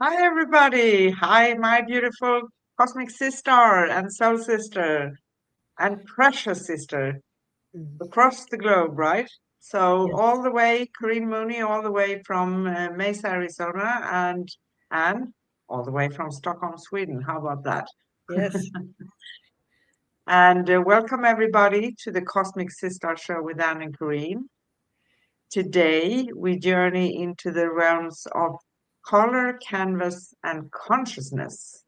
Hi, everybody. Hi, my beautiful cosmic sister and soul sister and precious sister Mhm. across the globe, right? So, Yes. all the way, Corinne Mooney, all the way from Mesa, Arizona, and Anne, all the way from Stockholm, Sweden. How about that? Yes. And welcome, everybody, to the Cosmic Sister Show with Anne and Corinne. Today, we journey into the realms of color, canvas, and consciousness.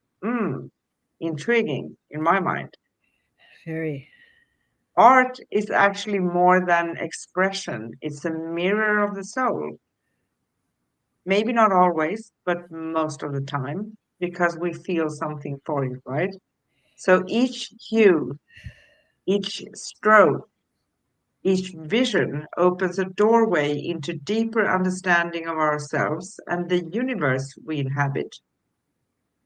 Intriguing in my mind. Very. Art is actually more than expression, it's a mirror of the soul. Maybe not always, but most of the time, because we feel something for it, right? So each hue, each stroke, each vision opens a doorway into deeper understanding of ourselves and the universe we inhabit.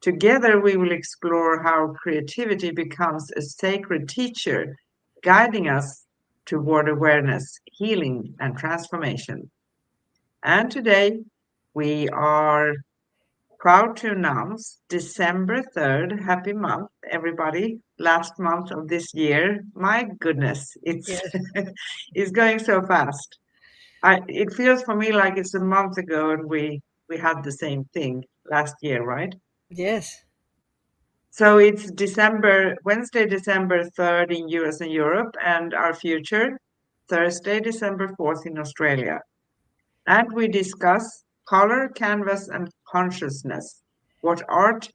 Together, we will explore how creativity becomes a sacred teacher, guiding us toward awareness, healing, and transformation. And today, we are proud to announce December 3rd. Happy month, everybody. Last month of this year. My goodness, it's Yes. it's going so fast. It feels for me like it's a month ago and we had the same thing last year, right? Yes. So it's Wednesday, December 3rd in US and Europe, and our future, Thursday, December 4th in Australia. And we discuss color, canvas, and consciousness, what art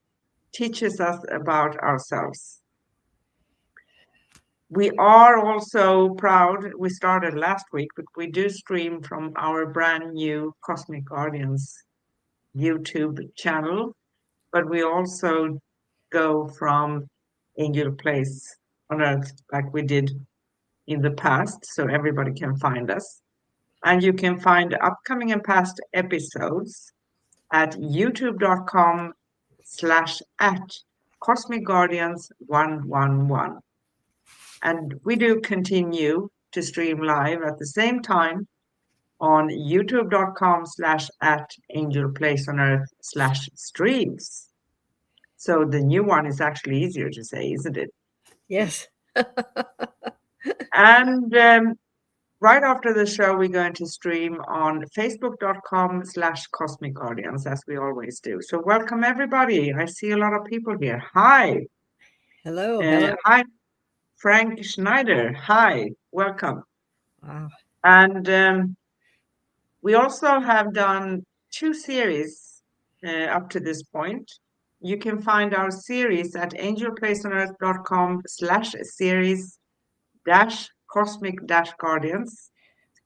teaches us about ourselves. We are also proud, we started last week, but we do stream from our brand new Cosmic Guardians YouTube channel, but we also go from Angel Place on Earth like we did in the past, so everybody can find us. And you can find upcoming and past episodes at youtube.com/at Cosmic Guardians 111. And we do continue to stream live at the same time on youtube.com/at Angel Place on Earth/streams. So the new one is actually easier to say, isn't it? Yes. And right after the show, we're going to stream on facebook.com/Cosmic Guardians, as we always do. So welcome, everybody. I see a lot of people here. Hi. Hello. Hello. Hi, Frank Schneider. Hi. Welcome. Wow. And we also have done two series up to this point. You can find our series at angelplaceonearth.com/series dash cosmic dash guardians.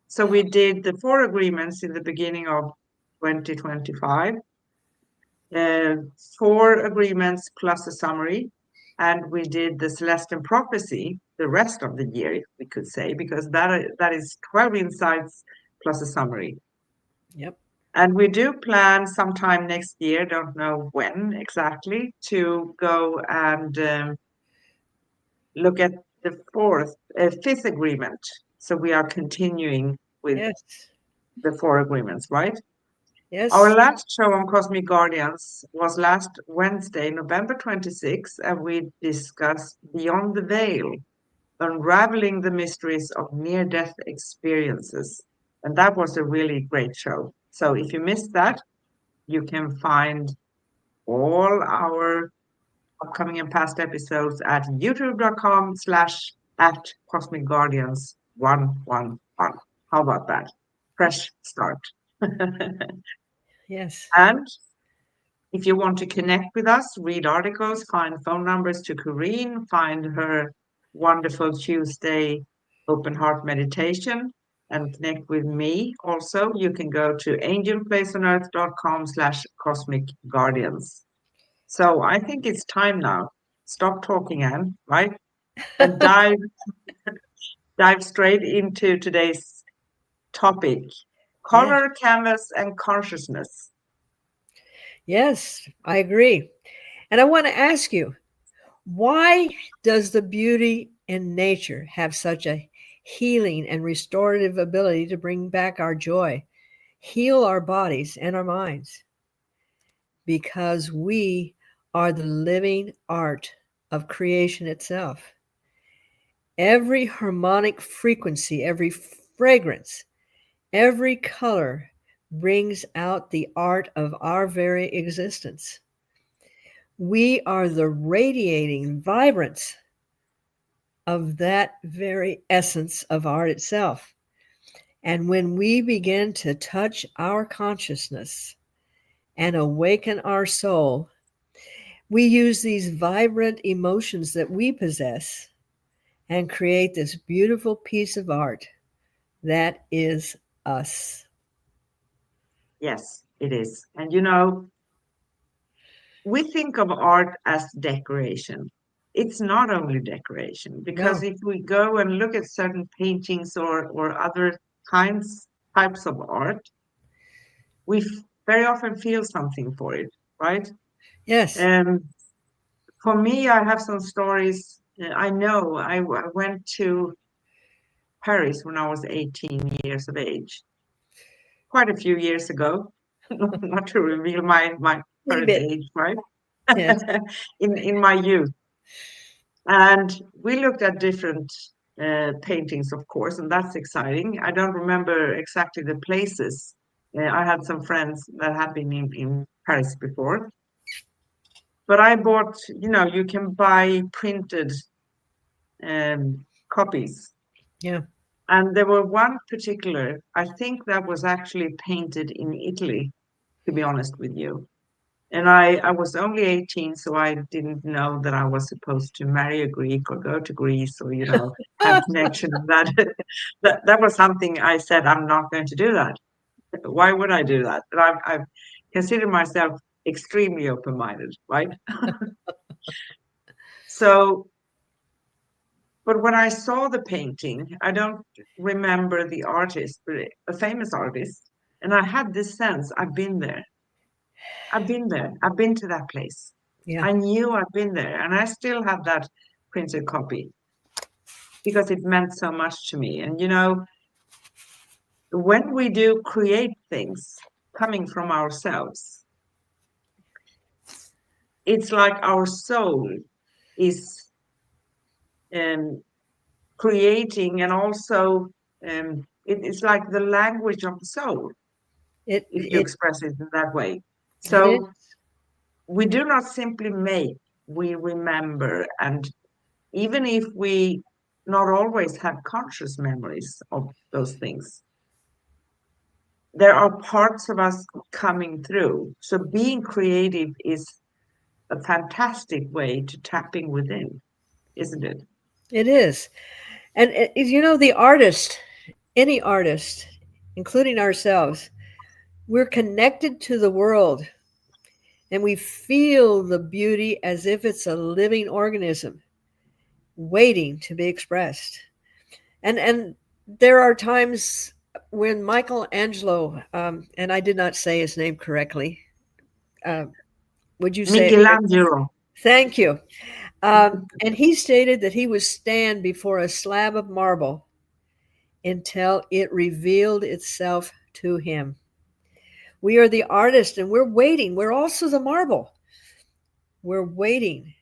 So we did the four agreements in the beginning of 2025, uh, four agreements plus a summary. And we did the Celestial Prophecy the rest of the year, if we could say, because that is 12 insights plus a summary. Yep. And we do plan sometime next year, don't know when exactly, to go and look at the fifth agreement. So we are continuing with Yes. the four agreements, right? Our Yes. last show on Cosmic Guardians was last Wednesday, November 26th, and we discussed Beyond the Veil, unraveling the mysteries of near-death experiences. And that was a really great show. So if you missed that, you can find all our upcoming and past episodes at youtube.com/at Cosmic Guardians 111. How about that? Fresh start. Yes. And if you want to connect with us, read articles, find phone numbers to Corrine, find her wonderful Tuesday open heart meditation, and connect with me also, you can go to angelplaceonearth.com/cosmic guardians. So I think it's time now. Stop talking, Anne, right? And dive straight into today's topic: Yes. color, canvas, and consciousness. Yes. I agree. And I want to ask you, why does the beauty in nature have such a healing and restorative ability to bring back our joy, heal our bodies and our minds? because we are the living art of creation itself. Every harmonic frequency, every fragrance, every color brings out the art of our very existence. We are the radiating vibrance of that very essence of art itself. And when we begin to touch our consciousness and awaken our soul, we use these vibrant emotions that we possess and create this beautiful piece of art that is us. Yes, it is. And we think of art as decoration. It's not only decoration, because No, if we go and look at certain paintings or other kinds types of art, very often feel something for it, right? yes, And for me, I have some stories. I know I went to Paris when I was 18 years of age, quite a few years ago, not to reveal my a little current bit. age, right? Yes, In my youth. And we looked at different paintings, of course, and that's exciting. I don't remember exactly the places. I had some friends that had been in Paris before, but I bought, you can buy printed copies. yeah. And there were one particular, I think that was actually painted in Italy, to be honest with you. And I was only 18, so I didn't know that I was supposed to marry a Greek or go to Greece or, have connection of that. That was something I said, I'm not going to do that. Why would I do that? But I consider myself extremely open-minded, right? So, but when I saw the painting, I don't remember the artist, but a famous artist, and I had this sense, I've been there. I've been there. I've been to that place. Yeah, I knew I've been there, and I still have that printed copy because it meant so much to me. And when we do create things coming from ourselves, it's like our soul is um, creating, and also it's like the language of the soul, it if you it express it in that way. it is. So we do not simply make, we remember. And even if we not always have conscious memories of those things, there are parts of us coming through. So being creative is a fantastic way to tapping within, isn't it? It is. And the artist, any artist, including ourselves, we're connected to the world and we feel the beauty as if it's a living organism waiting to be expressed. And there are times when Michelangelo, and I did not say his name correctly. Uh, would you say it correctly? Michelangelo. Thank you. And he stated that he would stand before a slab of marble until it revealed itself to him. We are the artist and we're waiting. We're also the marble. We're waiting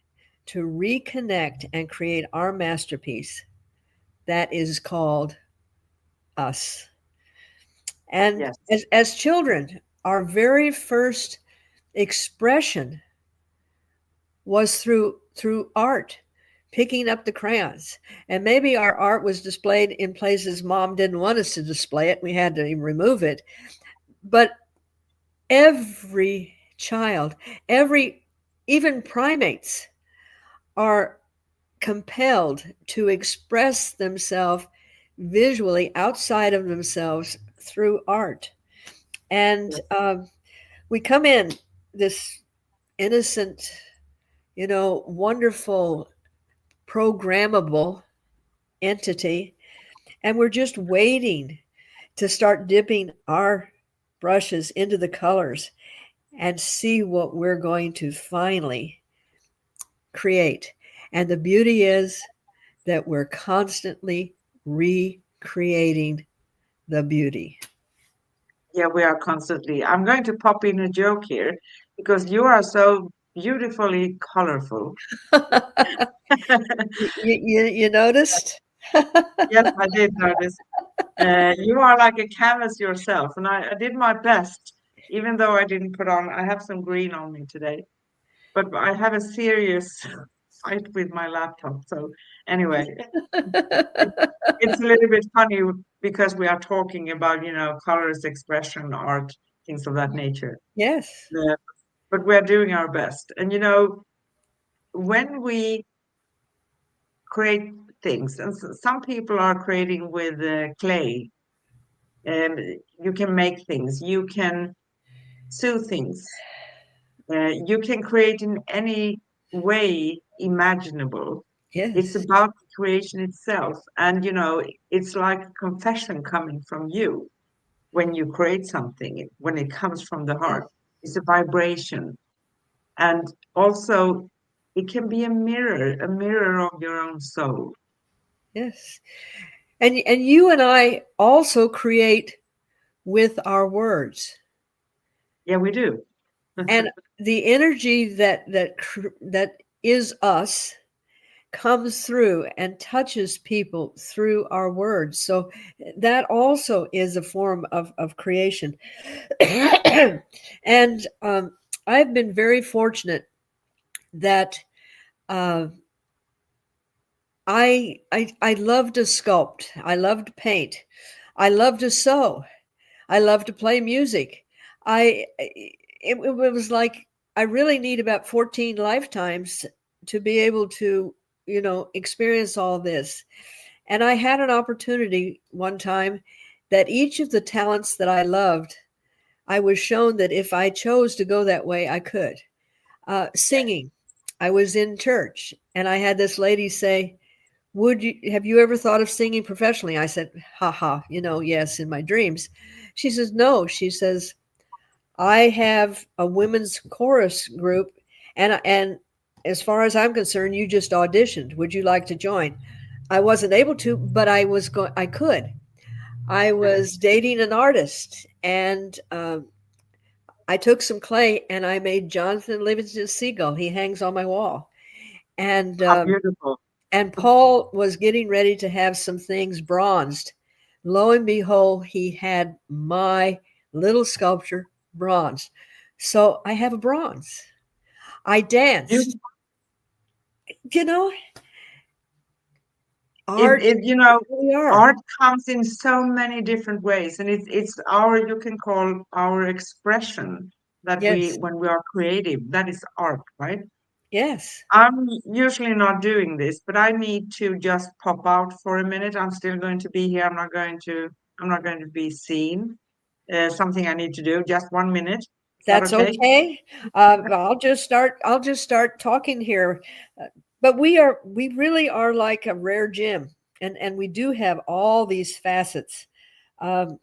to reconnect and create our masterpiece that is called us. And Yes, as children, our very first expression was through art, picking up the crayons. And maybe our art was displayed in places mom didn't want us to display it. We had to remove it. But every child, every even primates are compelled to express themselves visually outside of themselves through art. And yes, we come in this innocent, wonderful, programmable entity, and we're just waiting to start dipping our brushes into the colors and see what we're going to finally create. And the beauty is that we're constantly recreating the beauty. Yeah, we are constantly. I'm going to pop in a joke here because you are so beautifully colorful. You noticed? Yes, I did notice. You are like a canvas yourself, and I did my best, even though I didn't put on. I have some green on me today, but I have a serious fight with my laptop. So anyway, it, it's a little bit funny because we are talking about, colors, expression, art, things of that nature. Yes, Uh, but we are doing our best. And when we create things, and some people are creating with clay, and you can make things, you can sew things, you can create in any way imaginable. It's yes, about the creation itself. And, it's like a confession coming from you when you create something, when it comes from the yes, heart. It's a vibration. And also, it can be a mirror of your own soul. yes. And you and I also create with our words. Yeah, we do. And the energy that is us comes through and touches people through our words. So that also is a form of creation. And I've been very fortunate that uh, I love to sculpt. I love to paint. I love to sew. I love to play music. It was like I really need about 14 lifetimes to be able to, experience all this. And I had an opportunity one time that each of the talents that I loved, I was shown that if I chose to go that way, I could. Singing. I was in church and I had this lady say, would you have you ever thought of singing professionally? I said, ha ha, yes, in my dreams. She says, no. She says, I have a women's chorus group, and as far as I'm concerned, you just auditioned. Would you like to join? I wasn't able to, but I could. I was dating an artist, and I took some clay and I made Jonathan Livingston Seagull. He hangs on my wall, and How beautiful. and Paul was getting ready to have some things bronzed. Lo and behold, he had my little sculpture bronzed. So I have a bronze. I danced. You, You know, it, art, it, you know, we are. art comes in so many different ways, and it's our, you can call our expression that Yes, when we are creative, that is art, right? yes. I'm usually not doing this, but I need to just pop out for a minute. I'm still going to be here. I'm not going to be seen. Something I need to do. Just 1 minute. Is that That's okay? okay. I'll just start talking here. But we really are like a rare gem, and we do have all these facets. Um,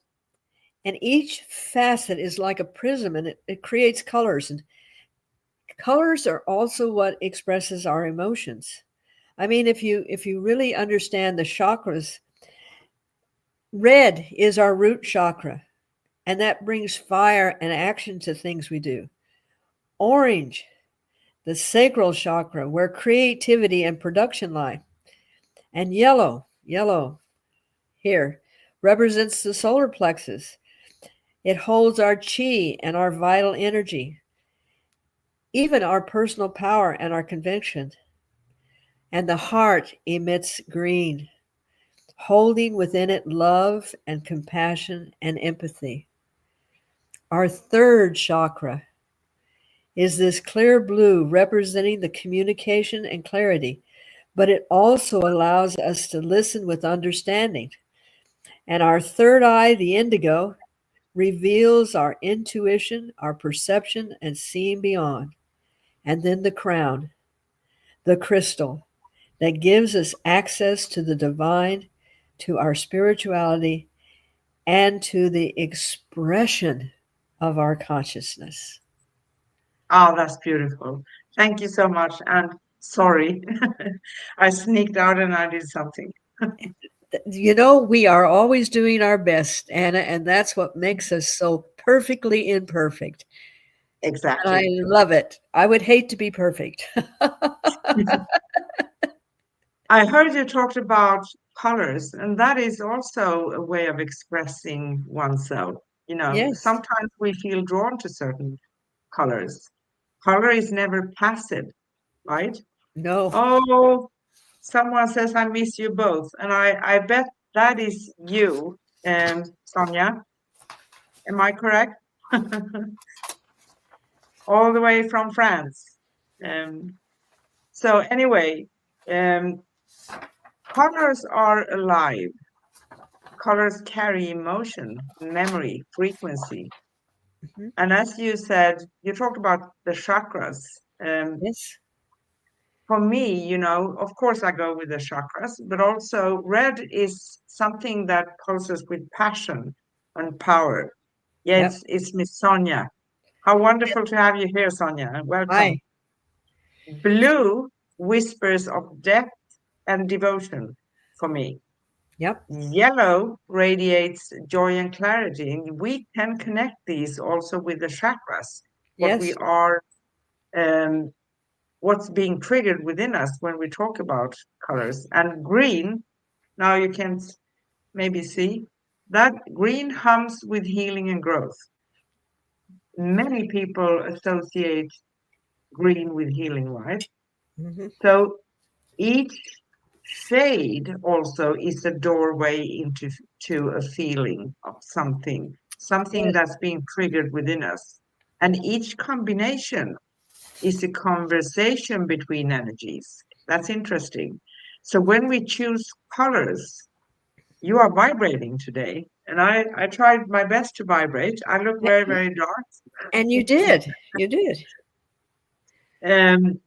and each facet is like a prism, and it creates colors, and colors are also what expresses our emotions. I mean, if you really understand the chakras, red is our root chakra, and that brings fire and action to things we do. Orange, the sacral chakra, where creativity and production lie. And yellow here represents the solar plexus. It holds our chi and our vital energy, even our personal power and our conviction. And the heart emits green, holding within it love and compassion and empathy. Our third chakra is this clear blue representing the communication and clarity, but it also allows us to listen with understanding. And our third eye, the indigo, reveals our intuition, our perception, and seeing beyond. And then the crown, the crystal, that gives us access to the divine, to our spirituality, and to the expression of our consciousness. Oh, that's beautiful. Thank you so much. And sorry, I sneaked out and I did something. We are always doing our best, Anna, and that's what makes us so perfectly imperfect. And I Exactly. love it. I would hate to be perfect. I heard you talked about colors, and that is also a way of expressing oneself. Yes. Sometimes we feel drawn to certain colors. Color is never passive, right? No. Oh, someone says, I miss you both. And I bet that is you, Sonia. Am I correct? All the way from France. Um, so, anyway, um, colors are alive. Colors carry emotion, memory, frequency. Mhm. And as you said, you talked about the chakras. Um, Yes. for me, of course, I go with the chakras, but also red is something that pulses with passion and power. Yeah, Yep. it's Miss Sonia. How wonderful to have you here, Sonia. Welcome. Hi. Blue whispers of depth and devotion for me. Yep. Yellow radiates joy and clarity. And we can connect these also with the chakras, what we Yes. are, um, what's being triggered within us when we talk about colors. And green, now you can maybe see that green hums with healing and growth. Many people associate green with healing, right? Hmm. So each shade also is a doorway into to a feeling of something Yes. that's being triggered within us. And each combination is a conversation between energies. That's interesting. So when we choose colors, you are vibrating today. And I tried my best to vibrate. I look very, very dark. And you did. You did. Um,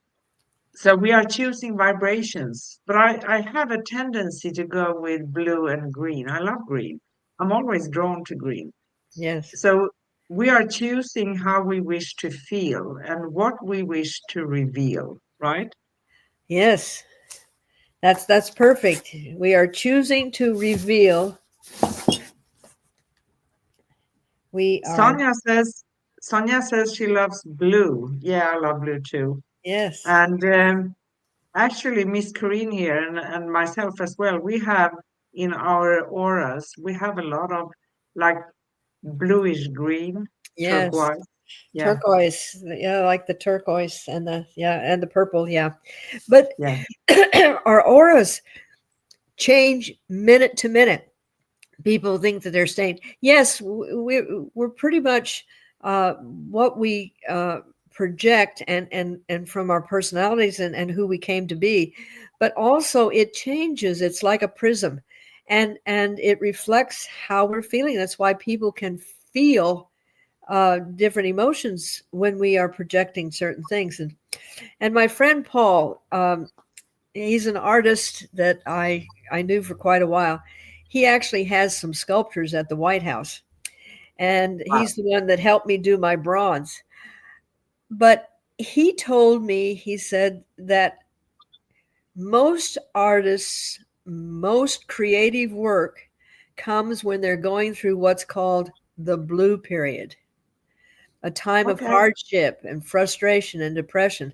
so we are choosing vibrations. But I have a tendency to go with blue and green. I love green. I'm always drawn to green. Yes. So we are choosing how we wish to feel and what we wish to reveal, right? Yes. That's perfect. We are choosing to reveal. We are. Sonia says Sonia says she loves blue. Yeah, I love blue too. Yes. And actually, Miss Corinne here and myself as well, we have in our auras, we have a lot of like bluish green, Yes. turquoise. Yeah, Turquoise. Yeah, like the turquoise and the purple. Yeah. But yeah. our auras change minute to minute. People think that they're staying. Yes, we're pretty much what we project and from our personalities and who we came to be, but also it changes. It's like a prism, and it reflects how we're feeling. That's why people can feel different emotions when we are projecting certain things. And my friend Paul, he's an artist that I knew for quite a while. He actually has some sculptures at the White House, and Wow. he's the one that helped me do my bronze. But he told me, he said that most artists, most creative work comes when they're going through what's called the blue period, a time of Okay. hardship and frustration and depression.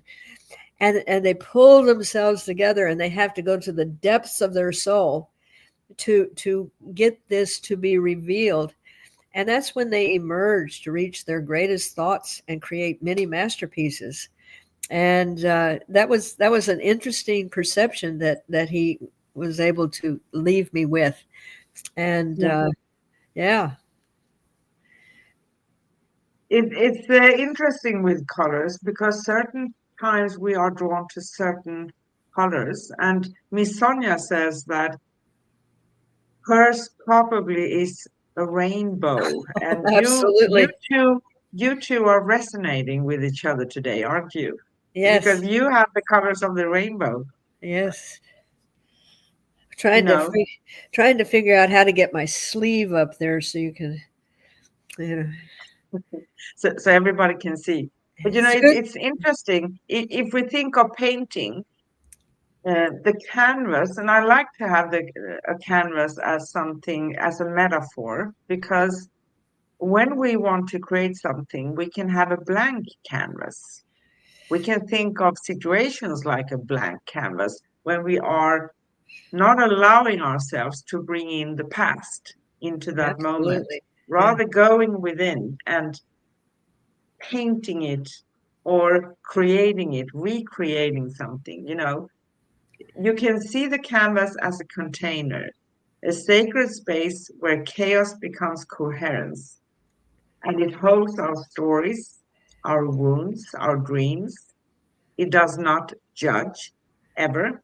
And they pull themselves together and they have to go to the depths of their soul to get this to be revealed, and that's when they emerge to reach their greatest thoughts and create many masterpieces. And that was an interesting perception that he was able to leave me with. And Yeah. yeah. It's interesting with colors because certain times we are drawn to certain colors. And Miss Sonia says that hers probably is a rainbow. And Absolutely. you two are resonating with each other today, aren't you? Because Yes. you have the colors of the rainbow, Yes. you trying to know. fi- Trying to figure out how to get my sleeve up there so you can, you know. So everybody can see. But It's good. it's interesting. If we think of painting, The canvas, and I like to have a canvas as something, as a metaphor, because when we want to create something, we can have a blank canvas. We can think of situations like a blank canvas when we are not allowing ourselves to bring in the past into that moment, Absolutely. Yeah. rather going within and painting it or creating it, recreating something. You can see the canvas as a container, a sacred space where chaos becomes coherence, and it holds our stories, our wounds, our dreams. It does not judge ever,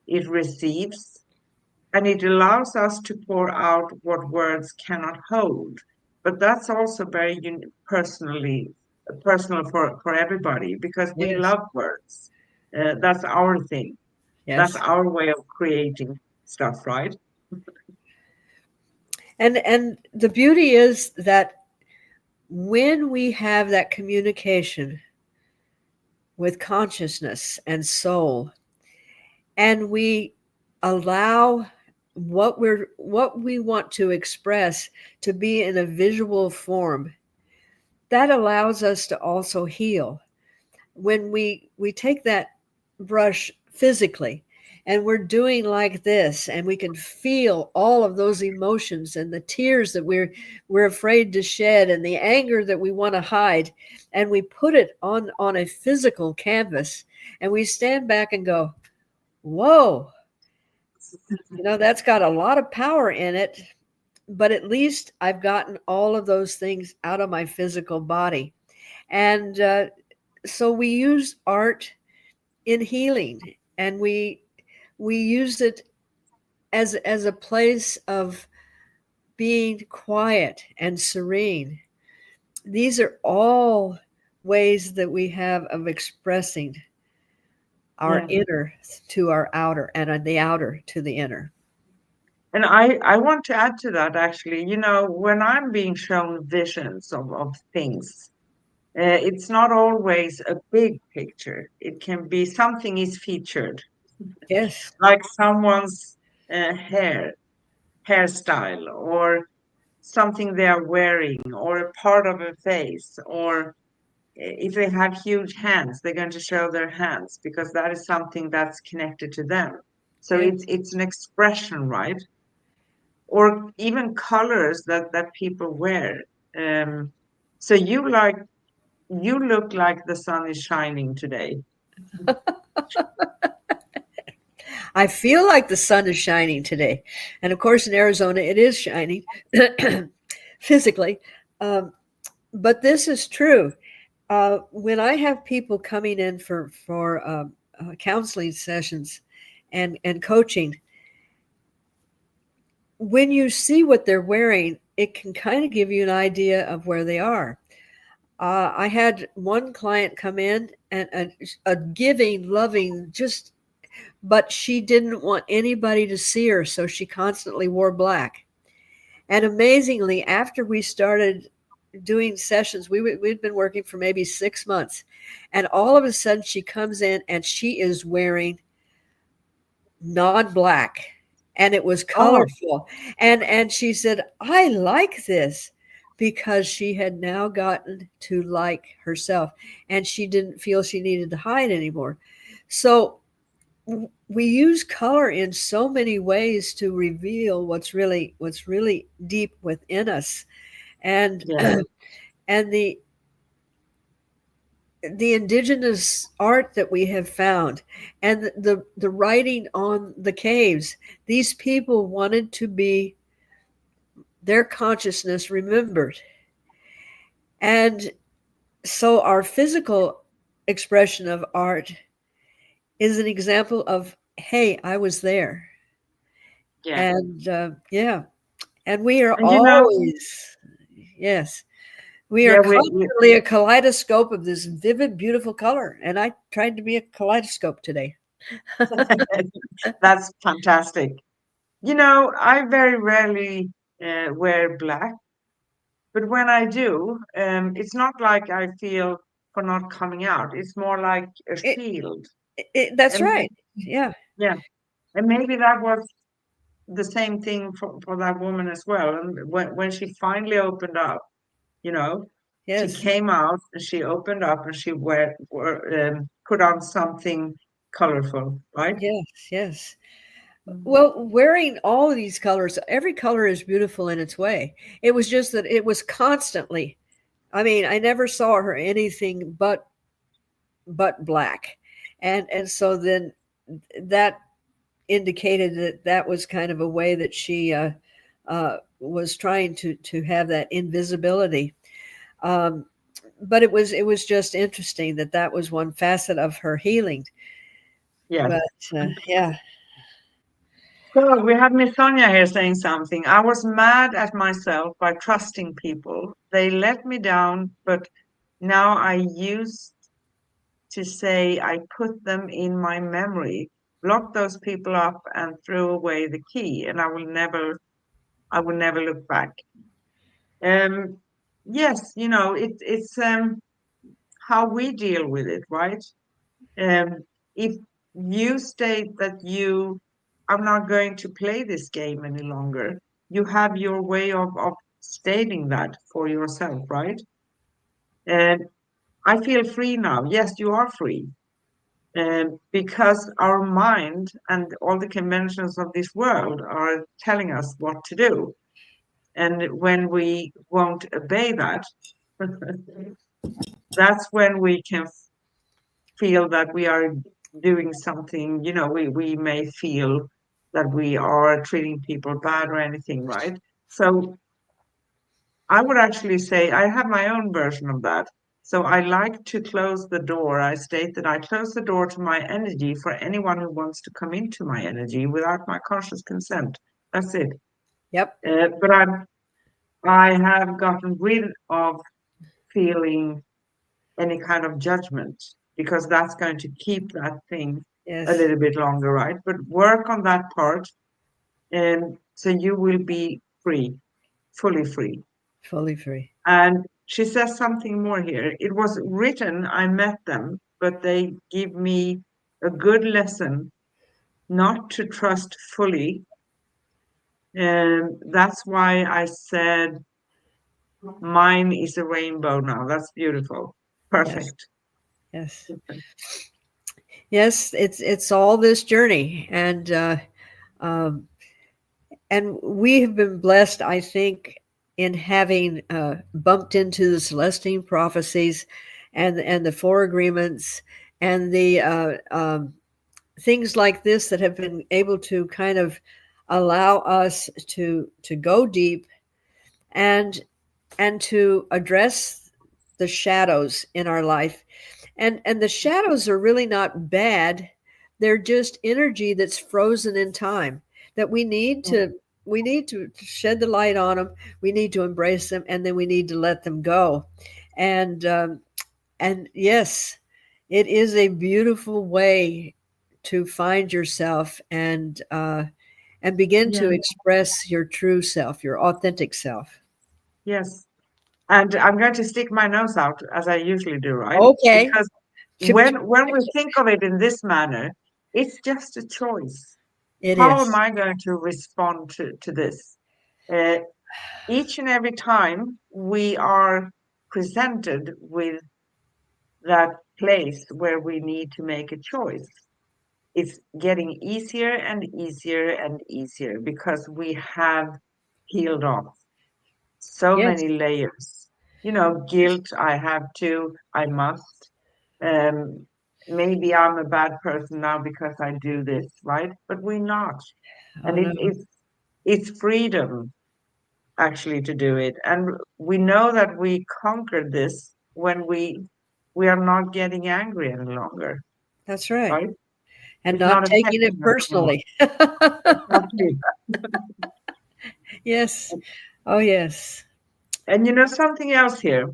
it receives, and it allows us to pour out what words cannot hold. But that's also very personal for everybody because we Yes. love words. That's our thing. That's Yes. our way of creating stuff, right? And the beauty is that when we have that communication with consciousness and soul, and we allow what we want to express to be in a visual form, that allows us to also heal. When we take that brush physically and we're doing like this, and we can feel all of those emotions and the tears that we're afraid to shed and the anger that we want to hide, and we put it on a physical canvas, and we stand back and go, whoa, that's got a lot of power in it, but at least I've gotten all of those things out of my physical body. And so we use art in healing, and we use it as a place of being quiet and serene. These are all ways that we have of expressing our Yeah. inner to our outer, and the outer to the inner. And I want to add to that actually, when I'm being shown visions of things, it's not always a big picture. It can be something is featured, Yes. like someone's hairstyle, or something they are wearing, or a part of a face, or if they have huge hands, they're going to show their hands because that is something that's connected to them. So Yes. it's an expression, right? Or even colors that people wear. Um, so you look like the sun is shining today. I feel like the sun is shining today. And of course, in Arizona, it is shining physically. Um, but this is true. When I have people coming in for counseling sessions and coaching, when you see what they're wearing, it can kind of give you an idea of where they are. I had one client come in, and a giving, loving, just, but she didn't want anybody to see her, so she constantly wore black. And amazingly, after we started doing sessions, we'd been working for maybe 6 months, and all of a sudden she comes in and she is wearing non-black, and it was Oh, colorful. And she said, I like this, because she had now gotten to like herself, and she didn't feel she needed to hide anymore. So we use color in so many ways to reveal what's really deep within us. And yeah. and the indigenous art that we have found, and the writing on the caves, these people wanted to be their consciousness remembered. And so our physical expression of art is an example of, hey, I was there. Yeah. And yeah, and we are And always, yes, we are yeah, we constantly a kaleidoscope of this vivid, beautiful color. And I tried to be a kaleidoscope today. that's fantastic. I very rarely wear black, but when I do, it's not like I feel for not coming out. It's more like a It, shield. that's And right. Yeah. Yeah. And maybe that was the same thing for that woman as well. And when she finally opened up, you know, she Yes. came out and she opened up and she put on something colorful, right? Yes. Yes. Mm. Well, wearing all of these colors, every color is beautiful in its way. It was just that it was constantly. I mean, I never saw her anything but black, and so then that indicated that that was kind of a way that she was trying to have that invisibility. Um, but it was just interesting that that was one facet of her healing. Yes. But yeah, So we have Miss Sonia here saying something. I was mad at myself by trusting people. They let me down, but now I used to say I put them in my memory, locked those people up and threw away the key, and I will never look back. Um, yes, it's how we deal with it, right? If you state that you are not going to play this game any longer, you have your way of stating that for yourself, right? And I feel free now. Yes, you are free. Because our mind and all the conventions of this world are telling us what to do. And when we won't obey that, that's when we can feel that we are doing something, we may feel that we are treating people bad or anything, right? So I would actually say I have my own version of that. So I like to close the door. I state that I close the door to my energy for anyone who wants to come into my energy without my conscious consent. That's it. yep, But I have gotten rid of feeling any kind of judgment because that's going to keep that thing a yes, little bit longer, right? But work on that part, and so you will be free, fully free. fully free. And she says something more here. It was written, I met them, but they give me a good lesson not to trust fully. And that's why I said mine is a rainbow now. That's beautiful. Yes, Perfect. yes, yes. It's all this journey, um, and we have been blessed, I think, in having bumped into the Celestine prophecies, and the four agreements, and the things like this that have been able to kind of allow us to go deep and to address the shadows in our life, and the shadows are really not bad. They're just energy that's frozen in time that we need to shed the light on them. We need to embrace them, and then we need to let them go. And um, and yes, it is a beautiful way to find yourself and begin to Yeah. express your true self, your authentic self. Yes. And I'm going to stick my nose out as I usually do, right? Okay. Because when we think of it in this manner, it's just a choice. It How am is. I going to respond to this? Uh, each and every time we are presented with that place where we need to make a choice, it's getting easier and easier and easier because we have peeled off so Yes. many layers. Guilt, I have to, I must. Um, Maybe I'm a bad person now because I do this, right? But we're not. Oh And no. it's freedom actually to do it. And we know that we conquered this when we are not getting angry any longer, That's right. right? And It's not not taking it affecting us anymore. personally. Exactly. Yes. Oh yes. And something else here.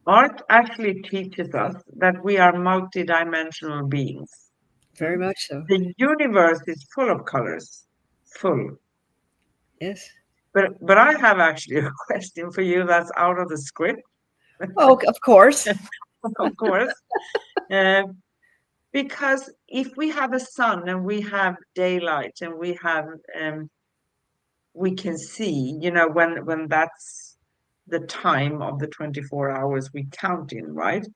Art actually teaches us that we are multidimensional beings. Very Mm? much so. The universe is full of colors, full. Yes. But I have actually a question for you that's out of the script, Oh, of course. of course. Uh, Because if we have a sun and we have daylight and we can see, when that's the time of the 24 hours we count in, right?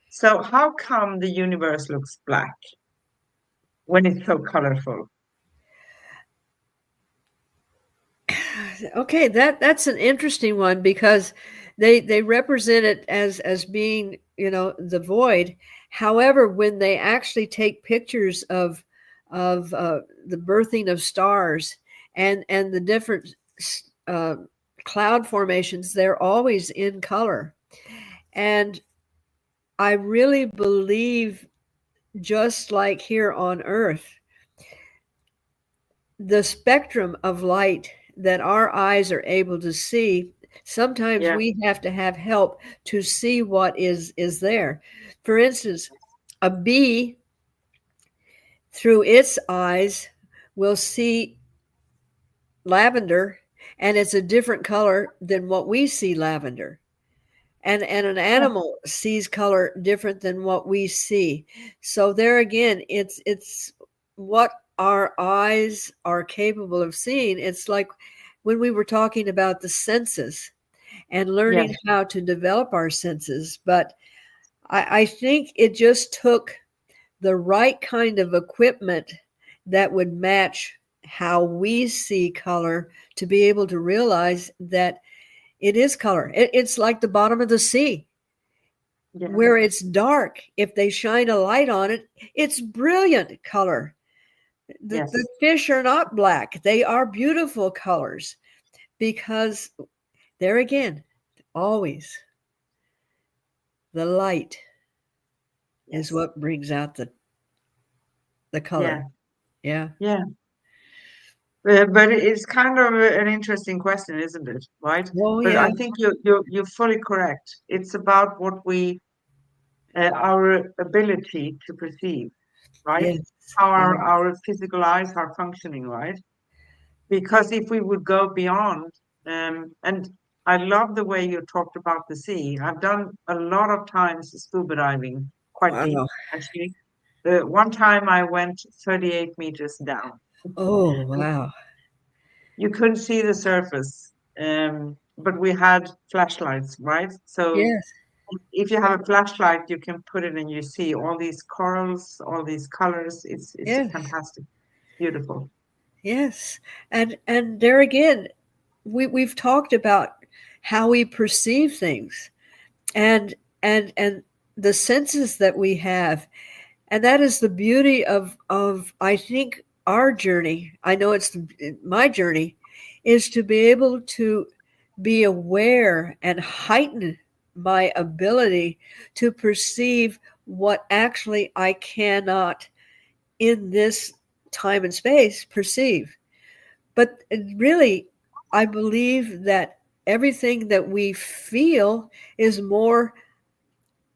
So how come the universe looks black when it's so colorful? Okay, that's an interesting one because they represent it as being, the void. However, when they actually take pictures of the birthing of stars and the different uh, cloud formations, they're always in color. And I really believe, just like here on Earth, the spectrum of light that our eyes are able to see, sometimes Yeah, we have to have help to see what is there. For instance, a bee through its eyes will see lavender, and it's a different color than what we see lavender. And an yeah, animal sees color different than what we see. So there again, it's what our eyes are capable of seeing. It's like when we were talking about the senses and learning yes, how to develop our senses. But I think it just took the right kind of equipment that would match how we see color to be able to realize that it is color. It's like the bottom of the sea yeah, where it's dark. If they shine a light on it, it's brilliant color. The yes, fish are not black, they are beautiful colors because there again, always the light is yes, what brings out the color. yeah, Yeah. yeah. But it's kind of an interesting question, isn't it? Right? Oh, But yeah. I think you're fully correct. It's about our ability to perceive, right? Yes. How I, our physical eyes are functioning, right? Because if we would go beyond, and I love the way you talked about the sea. I've done a lot of times scuba diving, quite deep, wow. actually. One time I went 38 meters down. Oh, wow. You couldn't see the surface, but we had flashlights, right? So Yes. if you have a flashlight, you can put it and you see all these corals, all these colors. It's Yes. fantastic, beautiful. Yes. And there again, we've talked about how we perceive things and and the senses that we have. And that is the beauty of I think our journey. I know it's my journey is to be able to be aware and heighten my ability to perceive what actually I cannot in this time and space perceive. But really, I believe that everything that we feel is more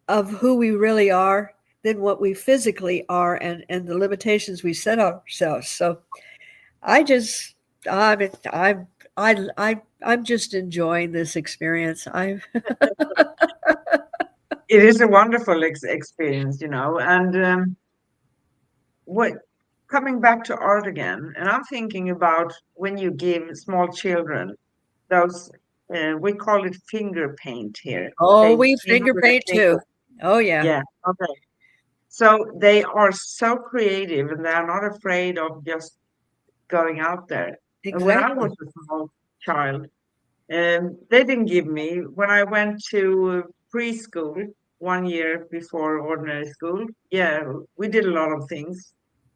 of who we really are than what we physically are and the limitations we set ourselves. So I just I'm I'm just enjoying this experience. I It is a wonderful experience, and what coming back to art again, and I'm thinking about when you give small children those, we call it finger paint here, oh, paint, we finger with the paint too. finger. Oh yeah, Yeah, okay. So they are so creative and they're not afraid of just going out there. And when I was exactly. a small child, they didn't give me, when I went to preschool 1 year before ordinary school, yeah, we did a lot of things,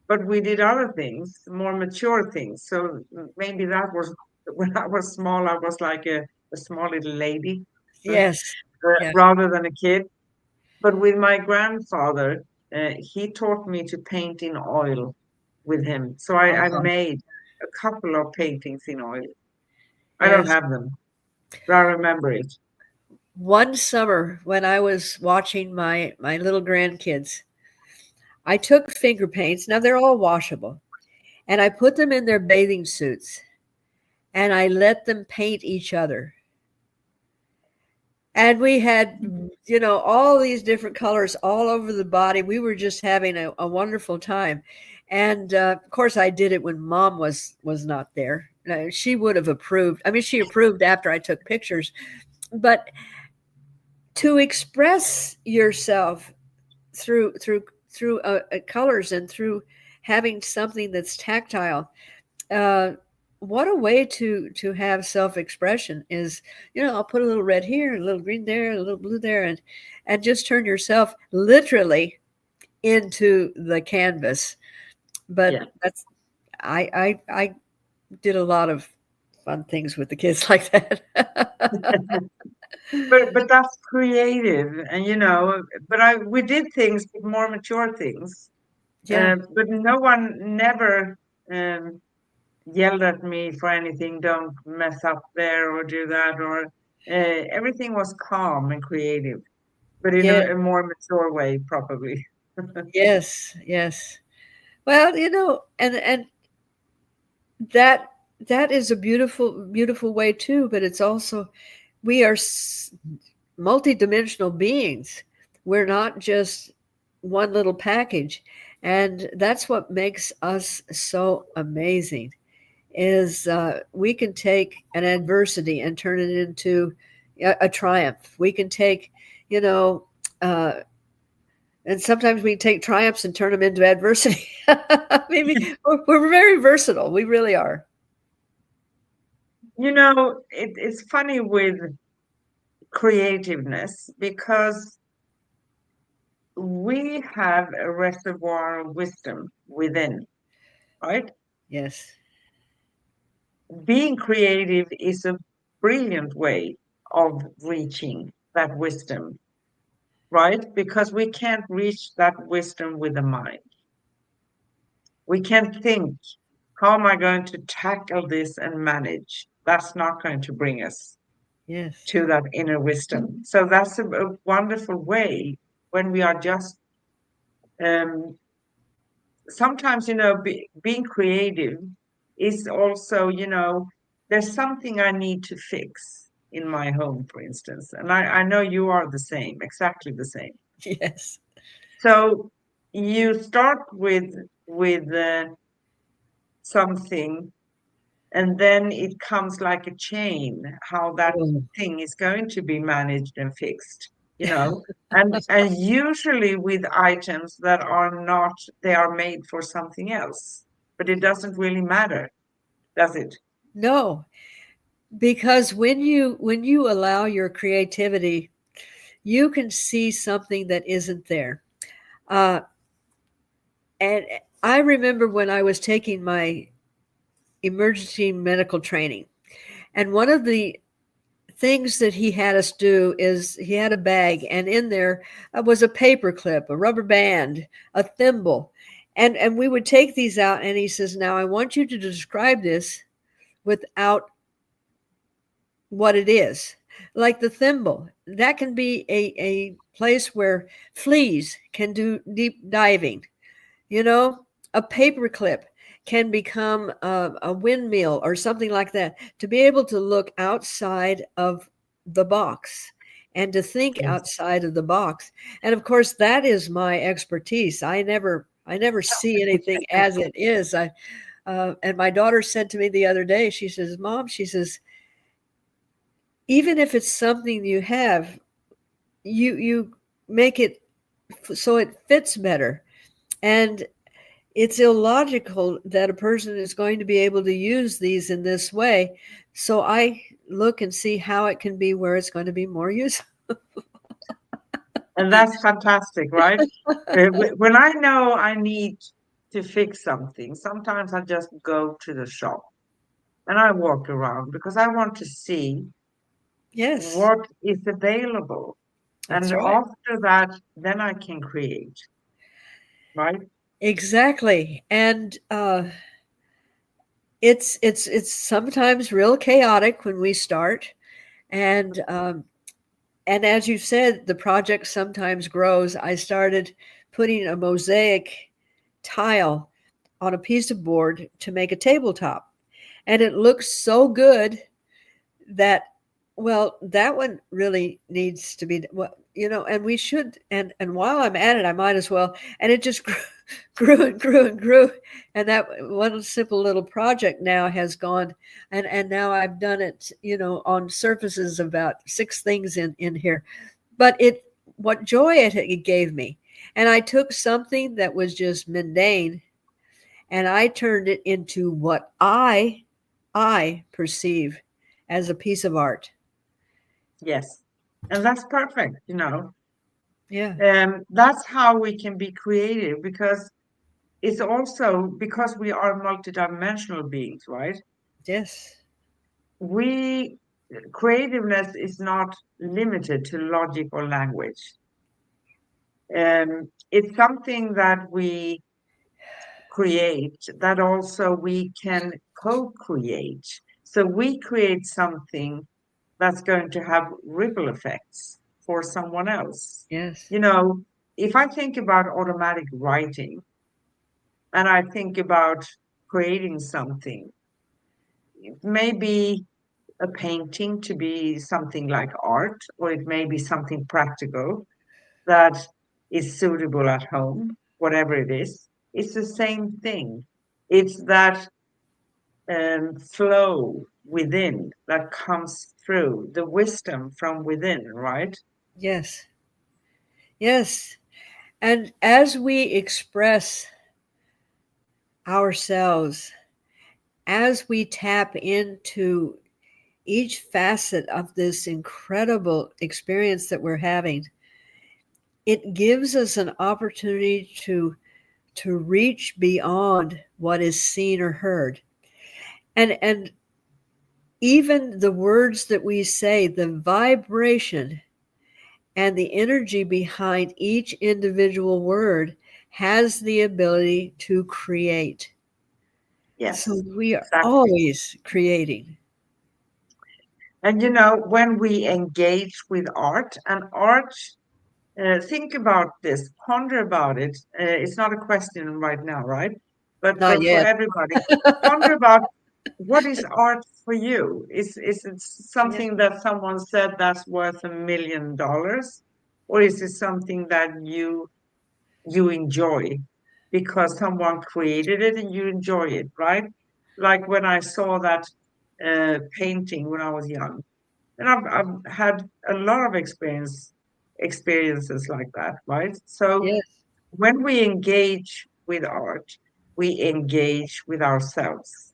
but we did other things, more mature things. So maybe that was, when I was small, I was like a small little lady, Yes. Yeah. rather than a kid. But with my grandfather, he taught me to paint in oil with him. So I Uh-huh. made a couple of paintings in oil. I don't Yes. have them, but I remember it. One summer when I was watching my little grandkids, I took finger paints. Now they're all washable, and I put them in their bathing suits, and I let them paint each other. And we had, all these different colors all over the body. We were just having a wonderful time. And of course, I did it when Mom was not there. She would have approved. I mean, she approved after I took pictures, but to express yourself through colors and through having something that's tactile, uh, what a way to have self-expression is. I'll put a little red here, a little green there, a little blue there, and just turn yourself literally into the canvas. But Yeah. that's I did a lot of fun things with the kids like that. But that's creative, and but we did things with more mature things, Yeah. but no one never um, yelled at me for anything. Don't mess up there or do that, or everything was calm and creative, but in Yeah. a more mature way, probably. Yes. Yes. Well, and that that is a beautiful way too, but it's also, we are multidimensional beings. We're not just one little package, and that's what makes us so amazing. Is we can take an adversity and turn it into a triumph. We can take, you know, uh, and sometimes we take triumphs and turn them into adversity. Maybe we're very versatile. We really are. It's funny with creativeness because we have a reservoir of wisdom within, right? Yes. Being creative is a brilliant way of reaching that wisdom, right? Because we can't reach that wisdom with the mind. We can't think, how am I going to tackle this and manage? That's not going to bring us Yes. to that inner wisdom. So that's a wonderful way when we are just um, sometimes, being creative is also, there's something I need to fix in my home, for instance. And I know you are the same, exactly the same. Yes. So you start with something, and then it comes like a chain, how that Oh, thing is going to be managed and fixed, you know. And usually with items that are not, they are made for something else, but it doesn't really matter, does it? no, because when you allow your creativity, you can see something that isn't there. Uh, and I remember when I was taking my emergency medical training, and one of the things that he had us do is he had a bag, and in there was a paper clip, a rubber band, a thimble, and we would take these out, and he says, "Now I want you to describe this without what it is." Like the thimble, that can be a place where fleas can do deep diving. You know, a paper clip can become a windmill or something like that. To be able to look outside of the box and to think Yes. outside of the box. And of course, that is my expertise. I never see anything as it is. And my daughter said to me the other day, she says, "Mom," she says, "even if it's something you have, you make it so it fits better." And it's illogical that a person is going to be able to use these in this way. So I look and see how it can be where it's going to be more useful. And that's fantastic, right? When I know I need to fix something, sometimes I just go to the shop and I walk around because I want to see Yes, what is available. And that's right. after that, then I can create, right? Exactly. And it's sometimes real chaotic when we start. And as you said, the project sometimes grows. I started putting a mosaic tile on a piece of board to make a tabletop. And it looks so good that Well, that one really needs to be well, and we should. And while I'm at it, I might as well. And it just grew, grew and grew and grew. And that one simple little project now has gone, and now I've done it, on surfaces about six things in here. But what joy it gave me, and I took something that was just mundane, and I turned it into what I perceive as a piece of art. Yes. And that's perfect, you know. Yeah. That's how we can be creative because it's also because we are multidimensional beings, right? Yes. We creativeness is not limited to logic or language. It's something that we create that also we can co-create. So we create something that's going to have ripple effects for someone else. Yes. You know, if I think about automatic writing and I think about creating something, it may be a painting to be something like art, or it may be something practical that is suitable at home, whatever it is. It's the same thing. It's that flow within that comes through, the wisdom from within, right? Yes. Yes. And as we express ourselves, as we tap into each facet of this incredible experience that we're having, it gives us an opportunity to reach beyond what is seen or heard. And even the words that we say, the vibration and the energy behind each individual word has the ability to create. So Yes, we are exactly. always creating. And you know, when we engage with art, and art, think about this, ponder about it. It's not a question right now, right? Not But for yet. everybody, ponder about what is art for you? Is it Yeah. something that someone said that's worth $1 million, or is it something that you enjoy because someone created it and you enjoy it, right? Like when I saw that painting when I was young, and I've had a lot of experiences like that, right? So Yes. when we engage with art, we engage with ourselves.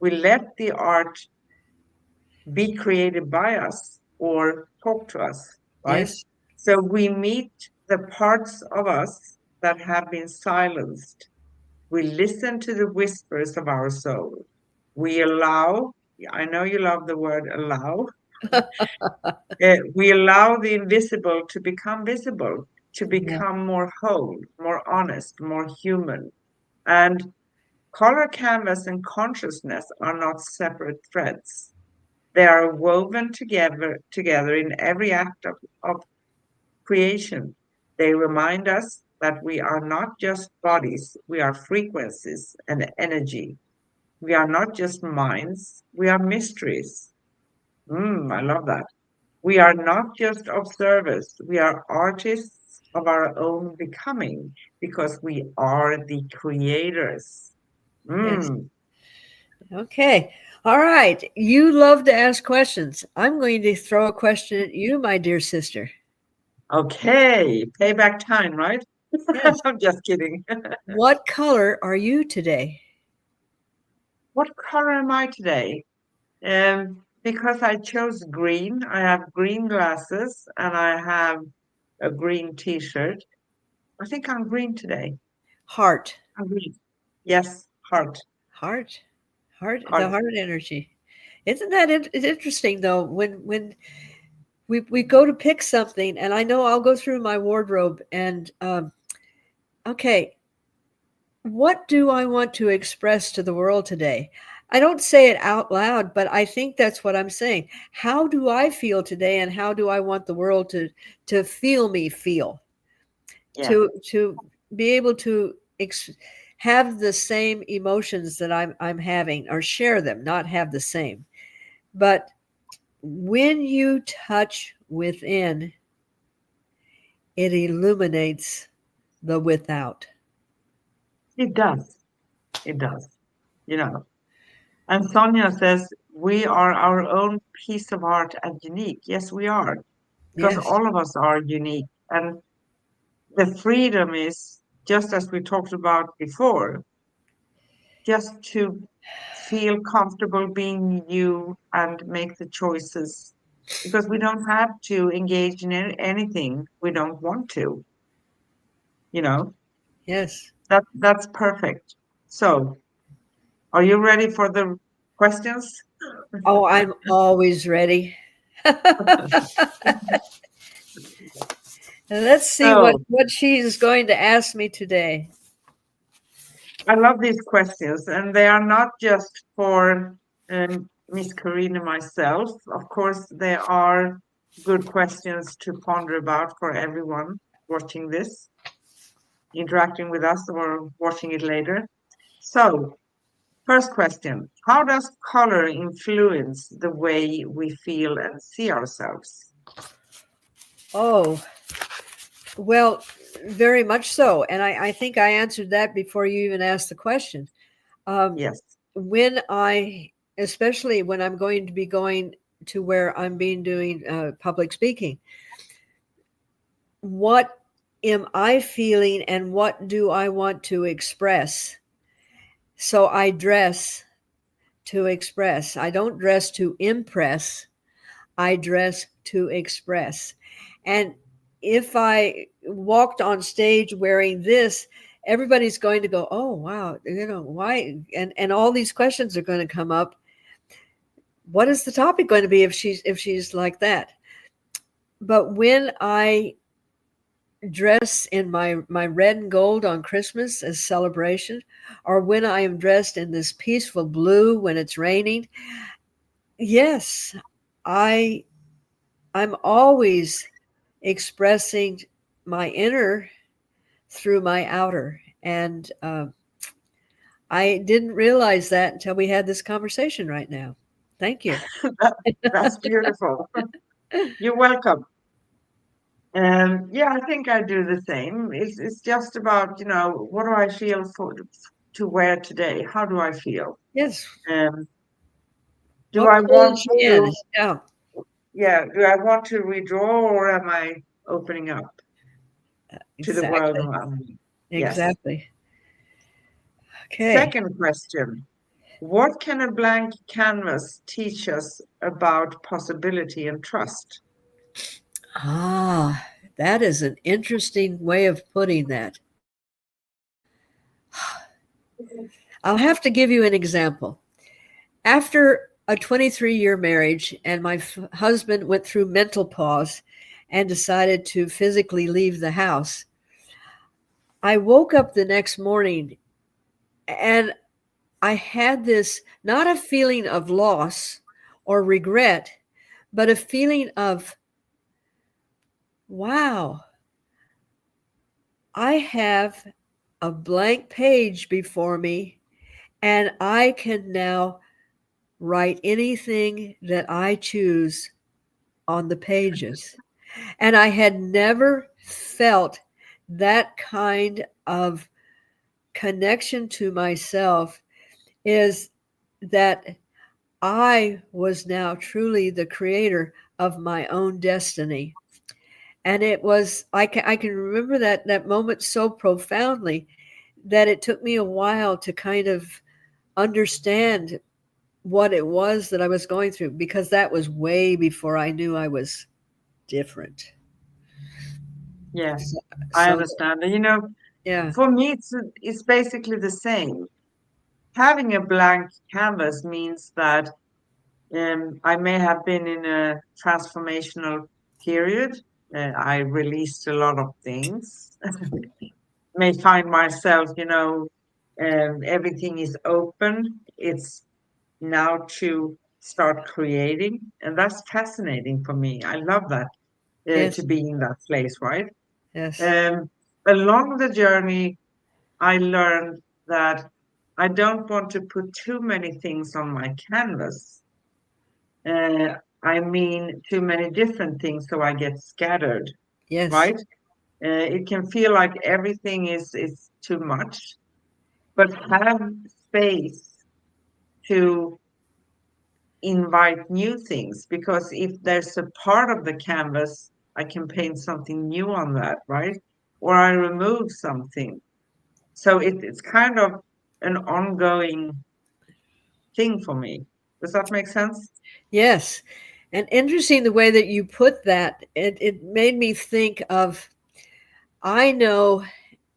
We let the art be created by us or talk to us, right? Yes. So we meet the parts of us that have been silenced. We listen to the whispers of our soul. We allow, I know you love the word allow, we allow the invisible to become visible, to Yeah. become more whole, more honest, more human. And color canvas and consciousness are not separate threads. They are woven together in every act of creation. They remind us that we are not just bodies, we are frequencies and energy. We are not just minds, we are mysteries. I love that. We are not just observers, we are artists of our own becoming because we are the creators. Yes. Mm, Okay. All right. You love to ask questions. I'm going to throw a question at you, my dear sister. okay, payback time, right? Yes. I'm just kidding. What color are you today? What color am I today? Because I chose green, I have green glasses and I have a green t-shirt. I think I'm green today. Heart. I'm green. Yes, heart, Heart. Heart. The heart. heart energy. Isn't that it's interesting though? When we go to pick something, and I know I'll go through my wardrobe and okay, what do I want to express to the world today? I don't say it out loud, but I think that's what I'm saying. How do I feel today, and how do I want the world to feel me feel? Yeah. To be able to have the same emotions that I'm having, or share them, not have the same. But when you touch within, it illuminates the without. It does. It does. You know. And Sonia says, we are our own piece of art and unique. Yes, we are, because Yes, all of us are unique. And the freedom is, just as we talked about before, just to feel comfortable being you and make the choices, because we don't have to engage in anything we don't want to, you know. yes. That's perfect. So, are you ready for the questions? Oh, I'm always ready. Let's see So, what she's going to ask me today. I love these questions, and they are not just for Miss Karina and myself. Of course, they are good questions to ponder about for everyone watching this, interacting with us, or watching it later. So, first question: how does color influence the way we feel and see ourselves? Oh, well, very much so. And I think I answered that before you even asked the question. Um, Yes. when I, especially when I'm going to be going to where I'm being doing public speaking, what am I feeling and what do I want to express? So I dress to express. I don't dress to impress. I dress to express. And if I walked on stage wearing this, everybody's going to go, "Oh, wow, why?" And all these questions are going to come up. What is the topic going to be if she's like that? But when I dress in my red and gold on Christmas as celebration, or when I am dressed in this peaceful blue when it's raining, yes, I I'm always expressing my inner through my outer. And I didn't realize that until we had this conversation right now. Thank you. That, that's beautiful. You're welcome. Yeah, I think I do the same. It's just about, what do I feel for to wear today? How do I feel? Yes. Um, do What I pulls want you in? to, Yeah, yeah, do I want to withdraw, or am I opening up to the world exactly. around me? Yes. Exactly. Okay. Second question. What can a blank canvas teach us about possibility and trust? Ah, that is an interesting way of putting that. I'll have to give you an example. After a 23-year marriage, and my husband went through mental pause and decided to physically leave the house, I woke up the next morning and I had this not a feeling of loss or regret, but a feeling of, wow, I have a blank page before me and I can now write anything that I choose on the pages. And I had never felt that kind of connection to myself, is that I was now truly the creator of my own destiny. And it was, I can remember that moment so profoundly that it took me a while to kind of understand what it was that I was going through, because that was way before I knew I was different. Yes, So, I so understand. And yeah, for me, it's basically the same. Having a blank canvas means that I may have been in a transformational period. I released a lot of things. May find myself, everything is open. It's now to start creating, and that's fascinating for me. I love that, to yes, be in that place, right? yes, Um, Along the journey, I learned that I don't want to put too many things on my canvas. I mean too many different things, so I get scattered, Yes. right? It can feel like everything is too much, but have space to invite new things, because if there's a part of the canvas, I can paint something new on that, right? Or I remove something. So it's kind of an ongoing thing for me. Does that make sense? Yes. And interesting the way that you put that. It made me think of, I know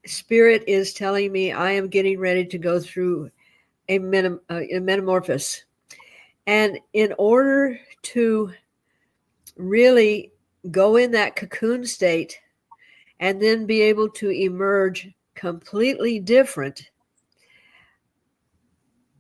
spirit is telling me I am getting ready to go through a metamorphosis. And in order to really go in that cocoon state and then be able to emerge completely different,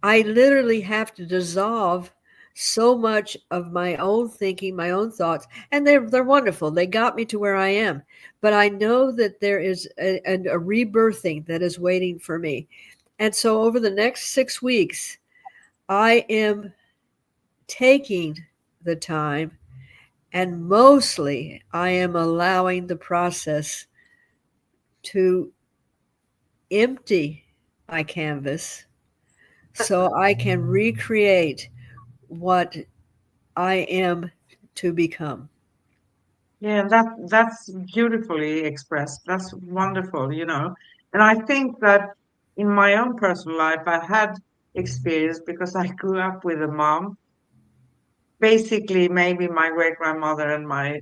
I literally have to dissolve so much of my own thinking, my own thoughts, and they're wonderful. They got me to where I am, but I know that there is a rebirthing that is waiting for me. And so over the next 6 weeks, I am taking the time, and mostly I am allowing the process to empty my canvas so I can recreate what I am to become. Yeah, and that's beautifully expressed. That's wonderful, you know. And I think that in my own personal life, I had experience because I grew up with a mom. Basically, maybe my great grandmother and my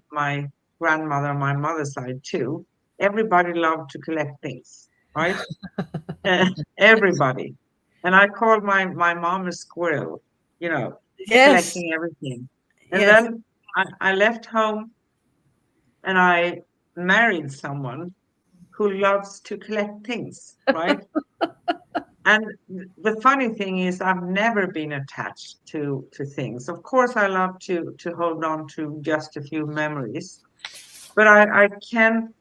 grandmother on my mother's side too. Everybody loved to collect things, right? Everybody. And I called my mom a squirrel, you know, Yes, collecting everything. And yes, then I left home and I married someone who loves to collect things, right? And the funny thing is, I've never been attached to things. Of course, I love to hold on to just a few memories, but I can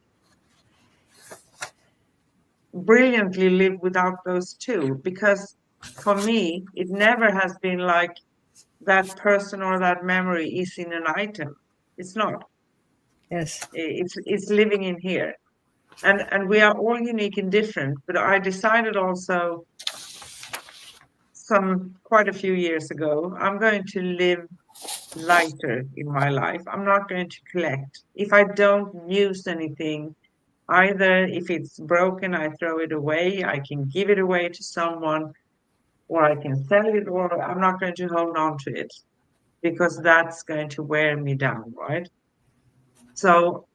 brilliantly live without those too, because for me, it never has been like that person or that memory is in an item. It's not. yes, It's living in here. And we are all unique and different, but I decided also some quite a few years ago, I'm going to live lighter in my life. I'm not going to collect. If I don't use anything, either if it's broken, I throw it away, I can give it away to someone, or I can sell it, or I'm not going to hold on to it because that's going to wear me down, right? So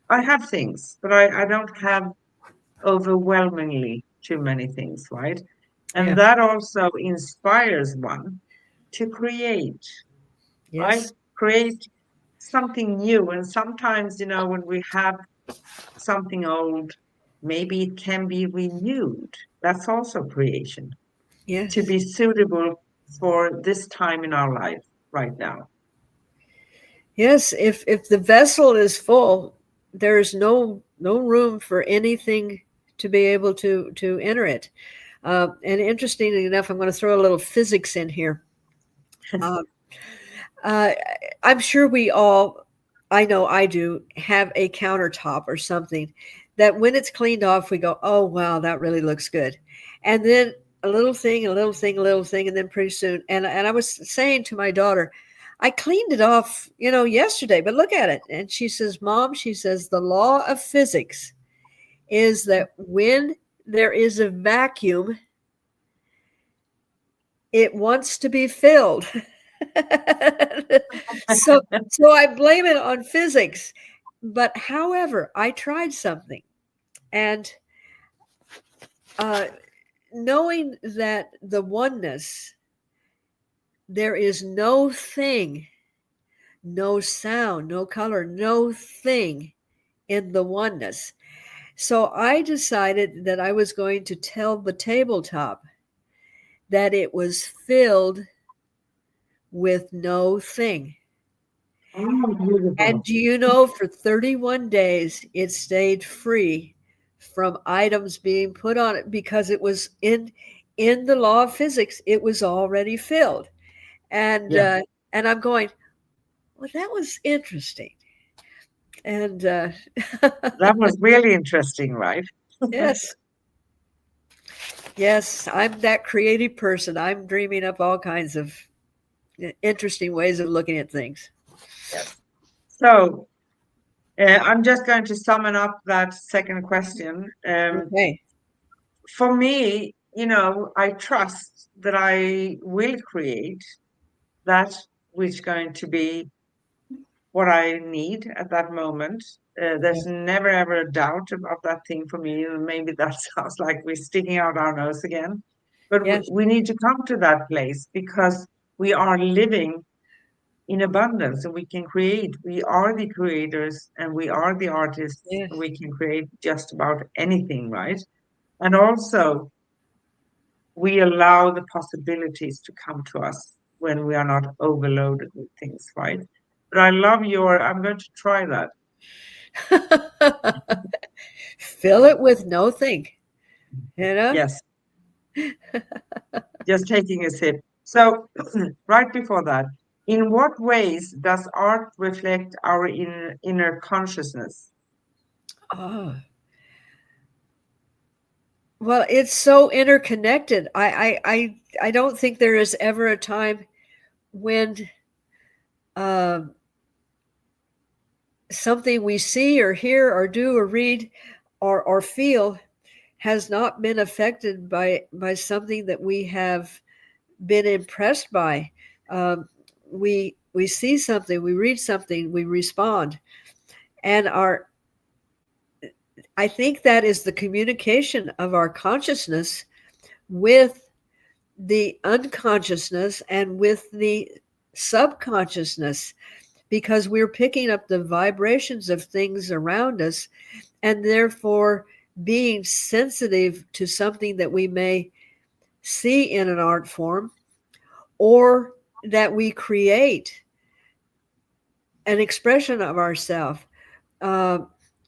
I have things, but I don't have overwhelmingly too many things, right? And yeah, that also inspires one to create, right? yes, Create something new. And sometimes, you know, when we have something old, maybe it can be renewed. That's also creation to yes, be suitable for this time in our life right now. yes. If the vessel is full, there is no room for anything to be able to enter it. And interestingly enough, I'm going to throw a little physics in here. Uh, uh, I'm sure we all, I know I do, have a countertop or something that when it's cleaned off, we go, oh, wow, that really looks good. And then a little thing, a little thing, a little thing, and then pretty soon. And I was saying to my daughter, I cleaned it off, yesterday, but look at it. And she says, Mom, she says, the law of physics is that when there is a vacuum, it wants to be filled. so so I blame it on physics. But however, I tried something, and uh, knowing that the oneness, there is no thing, no sound, no color, no thing in the oneness. So I decided that I was going to tell the tabletop that it was filled with no thing. Oh, And beautiful. do you know, for 31 days, it stayed free from items being put on it because it was in the law of physics. It was already filled, and Yeah. uh, and I'm going. Well, that was interesting. And That was really interesting, right? yes, yes, I'm that creative person. I'm dreaming up all kinds of interesting ways of looking at things. Yes. So I'm just going to sum up that second question. Okay. For me, I trust that I will create that which going to be what I need at that moment. There's Yes. never ever a doubt about that thing for me. And maybe that sounds like we're sticking out our nose again, but Yes. we need to come to that place because we are living in abundance and we can create. We are the creators and we are the artists. Yes. We can create just about anything, right? And also, we allow the possibilities to come to us when we are not overloaded with things, right? But I'm going to try that. Fill it with nothing, you know? Yes, just taking a sip. So, right before that, in what ways does art reflect our inner consciousness? Oh, well, it's so interconnected. I don't think there is ever a time when um, something we see or hear or do or read or feel has not been affected by something that we have been impressed by. We see something, we read something, we respond, and our I think that is the communication of our consciousness with the unconsciousness and with the subconsciousness because we're picking up the vibrations of things around us and therefore being sensitive to something that we may see in an art form or that we create an expression of ourselves. Uh,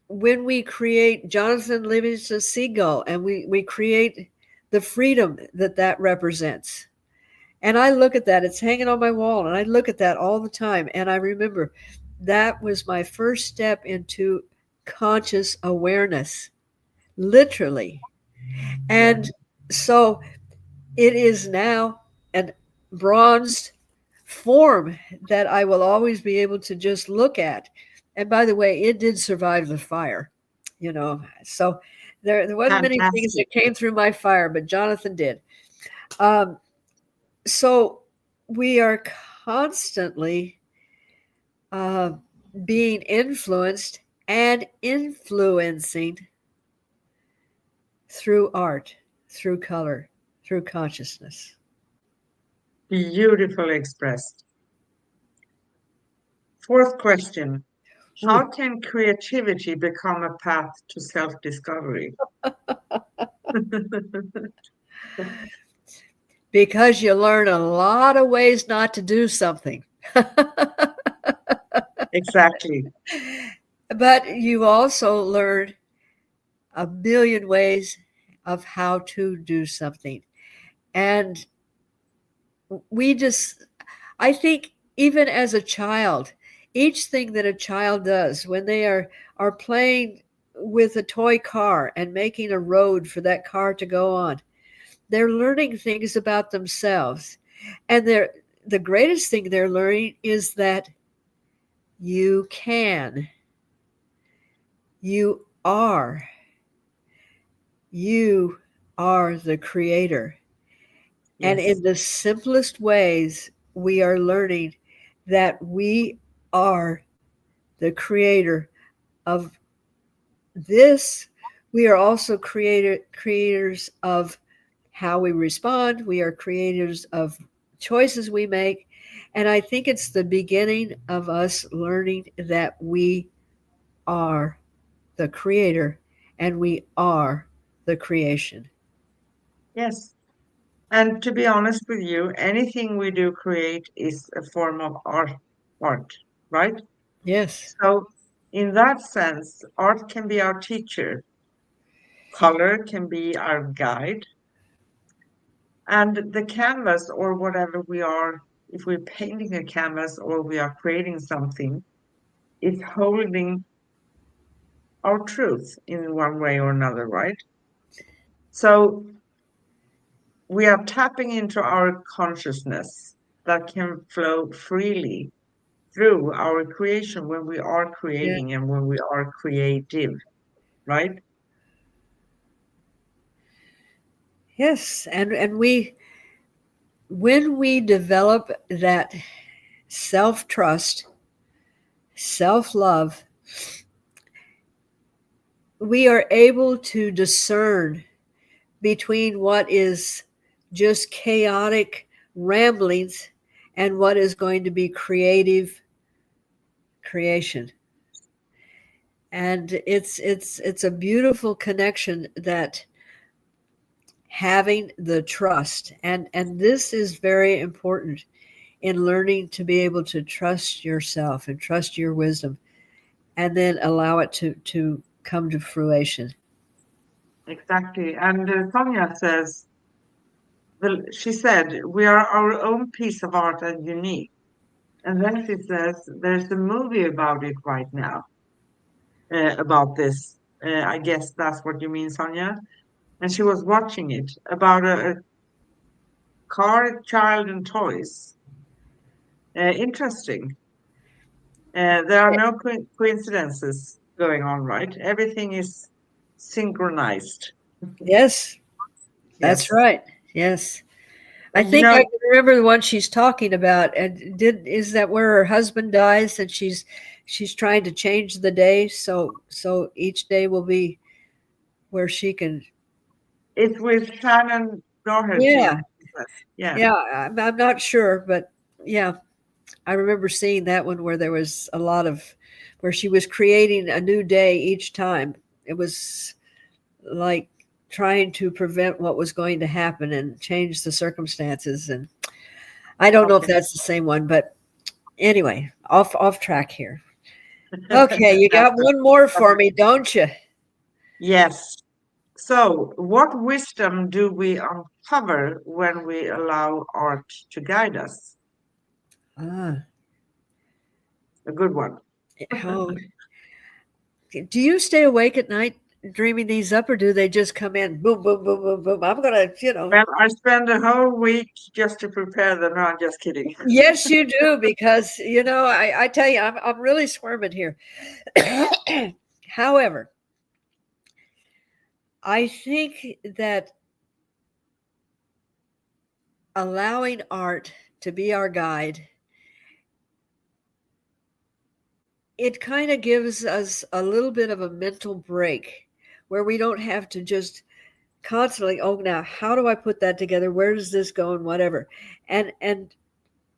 when we create Jonathan Livingston Seagull and we create the freedom that that represents. And I look at that, it's hanging on my wall, and I look at that all the time. And I remember that was my first step into conscious awareness, literally. Yeah, And so it is now a bronzed form that I will always be able to just look at. And by the way, it did survive the fire, you know. So there wasn't many things fantastic. that came through my fire, but Jonathan did. Um, so we are constantly uh, being influenced and influencing through art, through color, through consciousness. Beautifully expressed. Fourth question. Ooh, How can creativity become a path to self-discovery? because you learn a lot of ways not to do something. Exactly. But you also learn a million ways of how to do something. And we just, I think, even as a child, each thing that a child does when they are playing with a toy car and making a road for that car to go on, they're learning things about themselves. And the greatest thing they're learning is that you can, you are, you are the creator. And Yes. in the simplest ways, we are learning that we are the creator of this. We are also creators of how we respond. We are creators of choices we make. And I think it's the beginning of us learning that we are the creator and we are the creation. Yes. And to be honest with you, anything we do create is a form of art, right? Yes. So in that sense, art can be our teacher, color can be our guide, and the canvas or whatever we are if we're painting a canvas or we are creating something, it's holding our truth in one way or another, right? So we are tapping into our consciousness that can flow freely through our creation when we are Yeah. creating and when we are creative, right? Yes. And when we develop that self trust, self love, we are able to discern between what is just chaotic ramblings and what is going to be creative creation. And it's a beautiful connection, that having the trust, and this is very important in learning to be able to trust yourself and trust your wisdom, and then allow it to come to fruition. Exactly. And Sonia says, well, she said, we are our own piece of art and unique. And then she says, there's a movie about it right now, about this. I guess that's what you mean, Sonia. And she was watching it about a car, child, and toys. Interesting. There are no coincidences going on, right? Everything is synchronized. Yes, that's Yes. right. Yes. I And you think I know, can remember the one she's talking about. And did is that where her husband dies, and she's trying to change the day, so each day will be where she can. it's with Shannon Yeah, Doherty. Yeah. yeah. I'm not sure, but yeah, I remember seeing that one where there was a lot of where she was creating a new day each time. It was like trying to prevent what was going to happen and change the circumstances. And I don't know if Okay. that's the same one, but anyway, off track here. Okay, you got one more That's for me, don't you? yes. So, what wisdom do we uncover when we allow art to guide us? Ah, A good one. oh, do you stay awake at night dreaming these up, or do they just come in boom, boom, boom, boom, boom? I'm gonna. Well, I spend a whole week just to prepare them. No, I'm just kidding. Yes, you do, because I tell you, I'm really squirming here. However, I think that allowing art to be our guide, it kind of gives us a little bit of a mental break, where we don't have to just constantly, oh, now how do I put that together? Where does this go, and whatever, and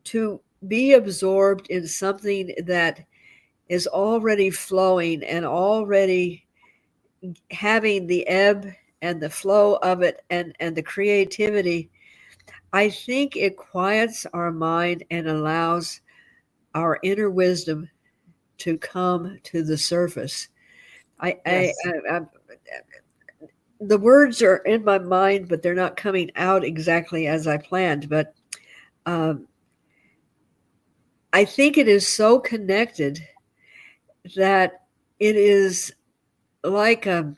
to be absorbed in something that is already flowing and already having the ebb and the flow of it, and the creativity. I think it quiets our mind and allows our inner wisdom to come to the surface. Yes. I the words are in my mind, but they're not coming out exactly as I planned. But um, I think it is so connected that it is like I'm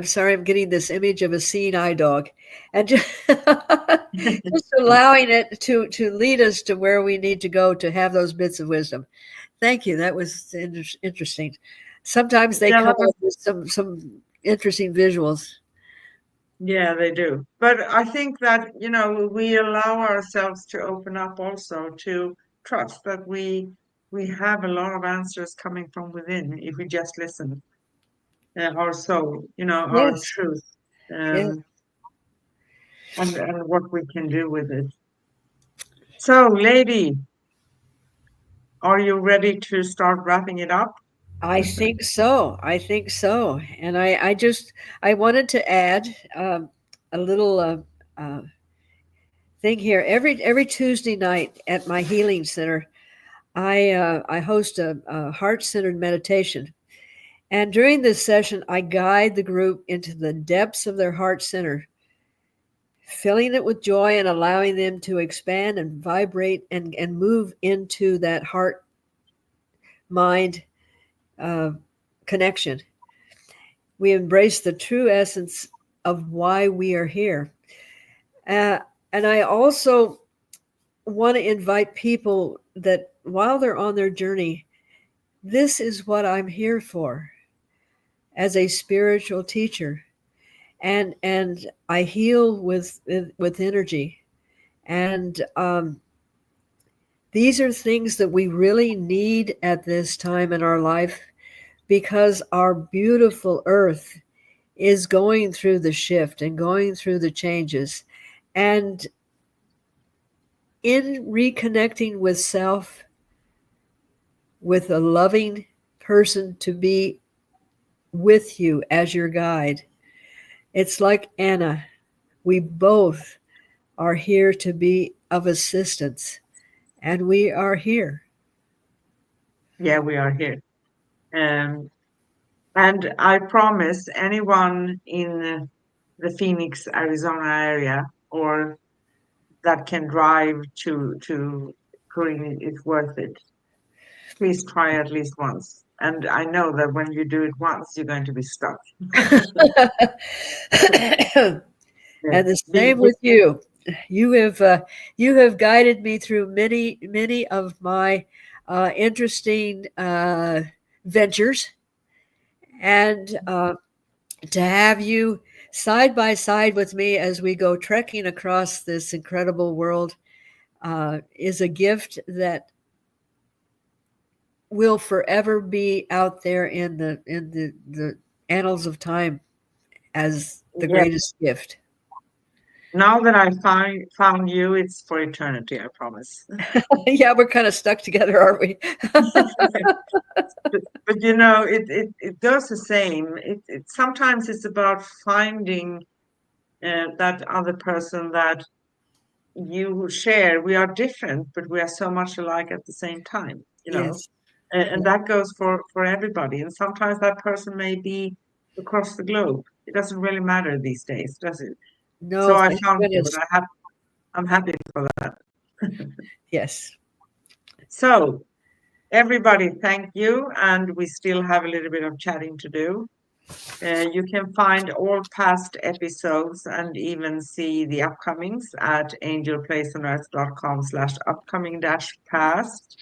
sorry, I'm getting this image of a seeing eye dog, and just, just allowing it to lead us to where we need to go to have those bits of wisdom. Thank you. That was interesting. Sometimes they Yeah, come up with some interesting visuals. yeah, they do. But I think that, we allow ourselves to open up also to trust that we have a lot of answers coming from within if we just listen. Our soul, our Yes, truth, yes. um, and what we can do with it. So, lady, are you ready to start wrapping it up? I think so. I think so. And I wanted to add a little thing here. Every Tuesday night at my healing center, I host a heart centered meditation. And during this session, I guide the group into the depths of their heart center filling it with joy and allowing them to expand and vibrate and move into that heart mind uh, connection. We embrace the true essence of why we are here. Uh, and I also want to invite people that while they're on their journey, this is what I'm here for as a spiritual teacher. And I heal with energy. And these are things that we really need at this time in our life because our beautiful earth is going through the shift and going through the changes. And in reconnecting with self, with a loving person to be with you as your guide, it's like Anna. We both are here to be of assistance, and we are here. Yeah, we are here. Um, and I promise anyone in the Phoenix, Arizona area, or that can drive to Korea, it's worth it. Please try at least once. And I know that when you do it once, you're going to be stuck. Yeah. And the same with you. You have guided me through many of my interesting ventures, and to have you side by side with me as we go trekking across this incredible world is a gift that will forever be out there in the annals of time as the Yeah. greatest gift. Now that I found you, it's for eternity, I promise. Yeah, we're kind of stuck together, aren't we? But you know, it does the same. It sometimes it's about finding that other person that you share. We are different, but we are so much alike at the same time, you know. Yes. And that goes for everybody. And sometimes that person may be across the globe. It doesn't really matter these days, does it? So No, I thank found you, goodness. and I'm happy for that. Yes. So everybody, thank you. And we still have a little bit of chatting to do. You can find all past episodes and even see the upcomings at angelplaceonearth.com/upcoming dash past.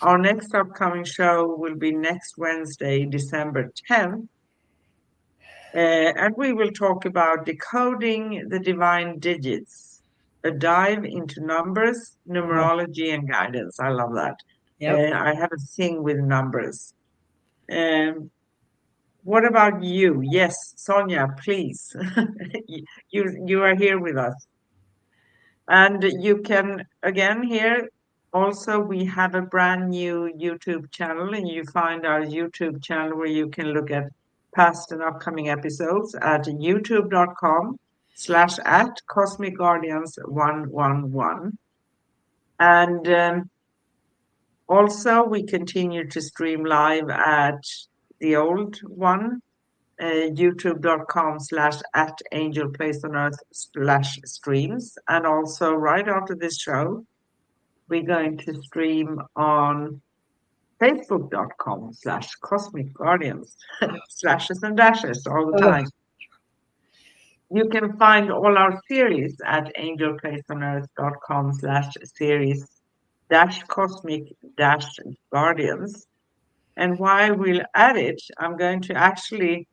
Our next upcoming show will be next Wednesday, December 10th. And we will talk about decoding the divine digits, a dive into numbers, Oh, numerology, and guidance. I love that. yep. I have a thing with numbers. Um, what about you? Yes, Sonia, please. You are here with us. And you can, again, here also, we have a brand new YouTube channel, and you find our YouTube channel where you can look at past and upcoming episodes at youtube.com/ at Cosmic Guardians 111. And also, we continue to stream live at the old one, youtube.com/ at /streams. And also, right after this show, we're going to stream on facebook.com/cosmic guardians, slashes and dashes all the Oh, time. You can find all our series at angelplaceonearth.com/series dash cosmic dash guardians. And while we're at it, I'm going to actually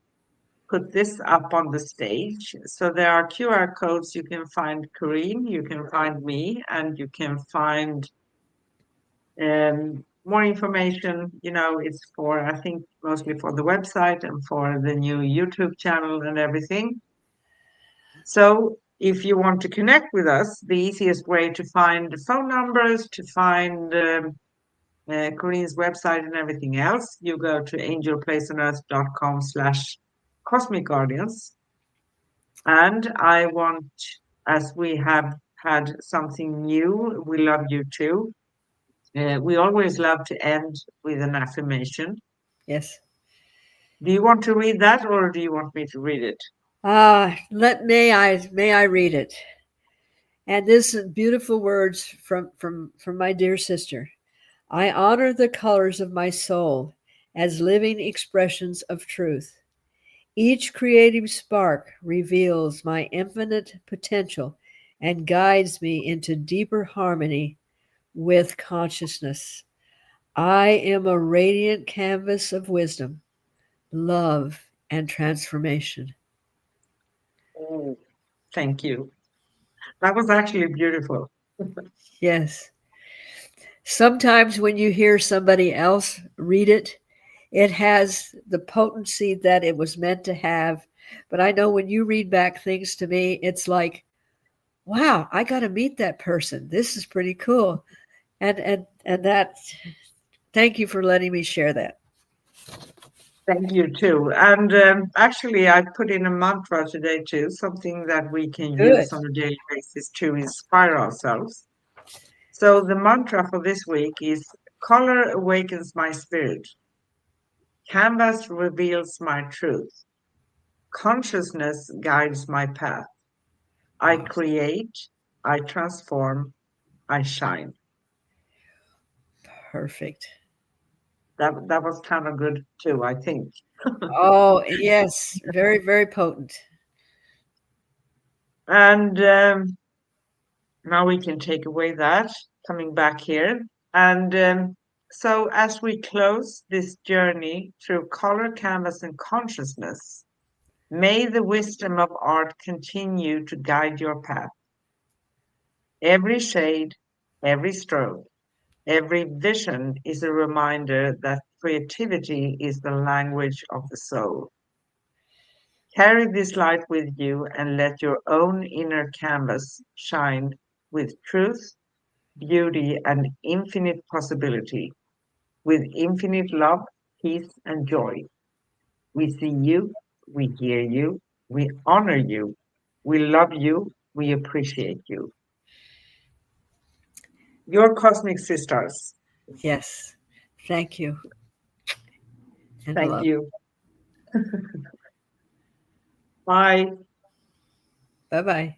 put this up on the stage. So there are QR codes. You can find Corinne, you can find me, and you can find more information. You know, it's for, I think, mostly for the website and for the new YouTube channel and everything. So if you want to connect with us, the easiest way to find the phone numbers, to find Corinne's website and everything else, you go to angelplaceonearth.com/cosmic guardians. And I want, as we have had something new, we love you too. We always love to end with an affirmation. yes. Do you want to read that or do you want me to read it? Let may I read it. And this is beautiful words from my dear sister. I honor the colors of my soul as living expressions of truth. Each creative spark reveals my infinite potential and guides me into deeper harmony with consciousness. I am a radiant canvas of wisdom, love, and transformation. Oh, thank you. That was actually beautiful. Yes. Sometimes when you hear somebody else read it, it has the potency that it was meant to have. But I know when you read back things to me, it's like, wow, I got to meet that person. This is pretty cool. And that, thank you for letting me share that. Thank you too. And actually, I put in a mantra today too, something that we can Good. use on a daily basis to inspire ourselves. So the mantra for this week is color awakens my spirit, canvas reveals my truth, consciousness guides my path. I Wow. create, I transform, I shine. Perfect. That was kind of good too, I think. Oh, yes. Very, very potent. And now we can take away that coming back here. And so, as we close this journey through color, canvas, and consciousness, may the wisdom of art continue to guide your path. Every shade, every stroke, every vision is a reminder that creativity is the language of the soul. Carry this light with you and let your own inner canvas shine with truth, beauty, and infinite possibility, with infinite love, peace, and joy. We see you, we hear you, we honor you, we love you, we appreciate you. Your cosmic sisters. Yes. Thank you. And Thank love. you. Bye. Bye bye.